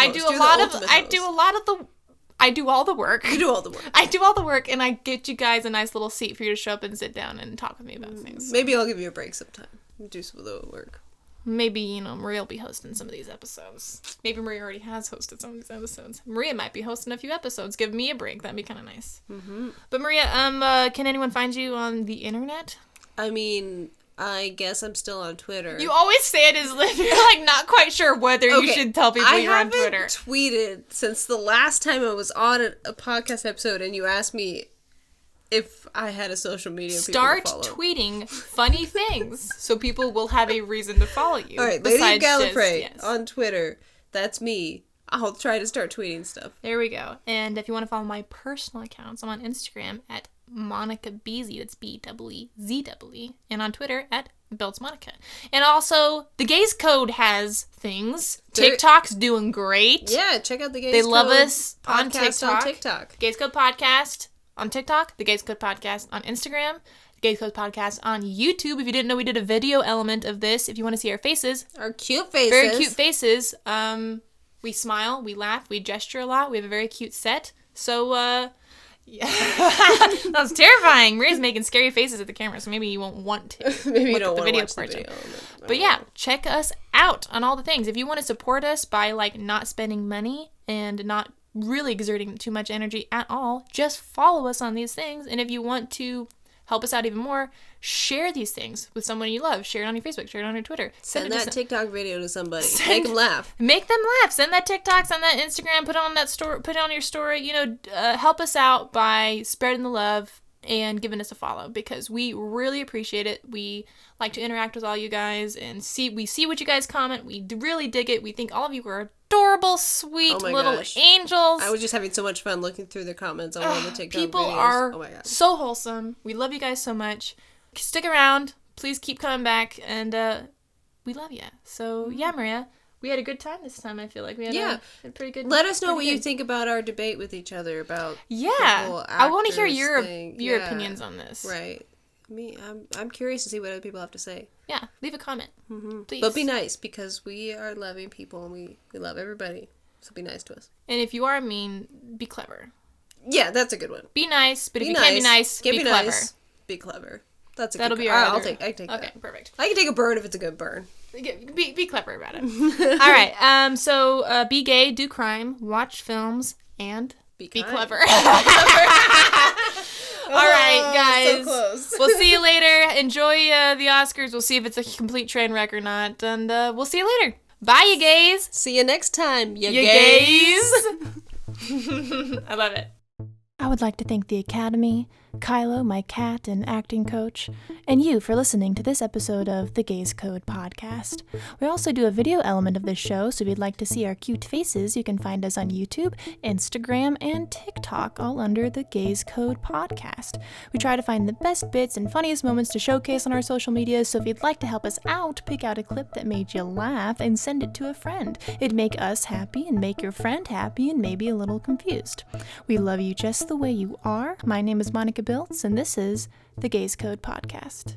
[SPEAKER 1] I do all the work.
[SPEAKER 2] You do all the work.
[SPEAKER 1] I do all the work, and I get you guys a nice little seat for you to show up and sit down and talk with me about things.
[SPEAKER 2] Maybe I'll give you a break sometime. Do some of the work.
[SPEAKER 1] Maybe, Maria will be hosting some of these episodes. Maybe Maria already has hosted some of these episodes. Maria might be hosting a few episodes. Give me a break. That'd be kind of nice.
[SPEAKER 2] Mm-hmm.
[SPEAKER 1] But Maria, can anyone find you on the internet?
[SPEAKER 2] I mean, I guess I'm still on Twitter.
[SPEAKER 1] You always say it as if you're like not quite sure whether you should tell people you're on Twitter.
[SPEAKER 2] I haven't tweeted since the last time I was on a podcast episode and you asked me if I had a social media
[SPEAKER 1] Start
[SPEAKER 2] people to follow.
[SPEAKER 1] Tweeting funny things so people will have a reason to follow you.
[SPEAKER 2] All right, Lady Gallifrey on Twitter. That's me. I'll try to start tweeting stuff.
[SPEAKER 1] There we go. And if you want to follow my personal accounts, I'm on Instagram at Monica Beasley. That's BEEZEE. And on Twitter at BeltsMonica. And also, the Gays Code has things. TikTok's doing great.
[SPEAKER 2] Yeah, check out the Gays
[SPEAKER 1] Code.
[SPEAKER 2] They
[SPEAKER 1] love us
[SPEAKER 2] on TikTok.
[SPEAKER 1] Gays Code Podcast on TikTok. The Gays Code Podcast on Instagram. Gays Code Podcast on YouTube. If you didn't know, we did a video element of this. If you want to see our faces.
[SPEAKER 2] Our cute faces.
[SPEAKER 1] Very cute faces. We smile, we laugh, we gesture a lot. We have a very cute set. So, yeah. That was terrifying. Maria's making scary faces at the camera, so maybe you won't want to.
[SPEAKER 2] Maybe you don't want to watch the
[SPEAKER 1] portion.
[SPEAKER 2] video.
[SPEAKER 1] But yeah, check us out on all the things. If you want to support us by like not spending money and not really exerting too much energy at all, just follow us on these things. And if you want to help us out even more, share these things with someone you love. Share it on your Facebook. Share it on your Twitter.
[SPEAKER 2] Send that TikTok video to somebody. Make them laugh.
[SPEAKER 1] Make them laugh. Send that TikTok. Send that Instagram. Put it on that story. Put it on your story. You know, help us out by spreading the love and giving us a follow, because we really appreciate it. We like to interact with all you guys and we see what you guys comment. We really dig it. We think all of you are adorable, sweet little angels.
[SPEAKER 2] I was just having so much fun looking through the comments on one of the TikTok
[SPEAKER 1] people
[SPEAKER 2] videos.
[SPEAKER 1] Are so wholesome. We love you guys so much. Stick around. Please keep coming back, and we love you. So yeah, Maria, we had a good time this time. I feel like we had a pretty good.
[SPEAKER 2] Let us know what you think about our debate with each other about.
[SPEAKER 1] Yeah, I want to hear your opinions on this.
[SPEAKER 2] Right. I'm curious to see what other people have to say.
[SPEAKER 1] Yeah, leave a comment, please.
[SPEAKER 2] But be nice, because we are loving people and we love everybody. So be nice to us.
[SPEAKER 1] And if you are mean, be clever.
[SPEAKER 2] Yeah, that's a good one.
[SPEAKER 1] Be nice, but if you can't be nice, be clever.
[SPEAKER 2] Nice, be clever.
[SPEAKER 1] That'll be
[SPEAKER 2] our.
[SPEAKER 1] I
[SPEAKER 2] can take that.
[SPEAKER 1] Okay, perfect.
[SPEAKER 2] I can take a burn if it's a good burn.
[SPEAKER 1] Be clever about it. All right. So be gay, do crime, watch films, and be clever. All right, guys.
[SPEAKER 2] So close.
[SPEAKER 1] We'll see you later. Enjoy the Oscars. We'll see if it's a complete train wreck or not, and we'll see you later. Bye, you gays.
[SPEAKER 2] See you next time, you
[SPEAKER 1] gays. I love it.
[SPEAKER 16] I would like to thank the Academy, Kylo, my cat and acting coach, and you for listening to this episode of the Gays Code Podcast. We also do a video element of this show, so if you'd like to see our cute faces, you can find us on YouTube, Instagram, and TikTok, all under the Gays Code Podcast. We try to find the best bits and funniest moments to showcase on our social media, so if you'd like to help us out, pick out a clip that made you laugh and send it to a friend. It'd make us happy and make your friend happy and maybe a little confused. We love you just the way you are. My name is Monica Biltz, and this is the Gays Code Podcast.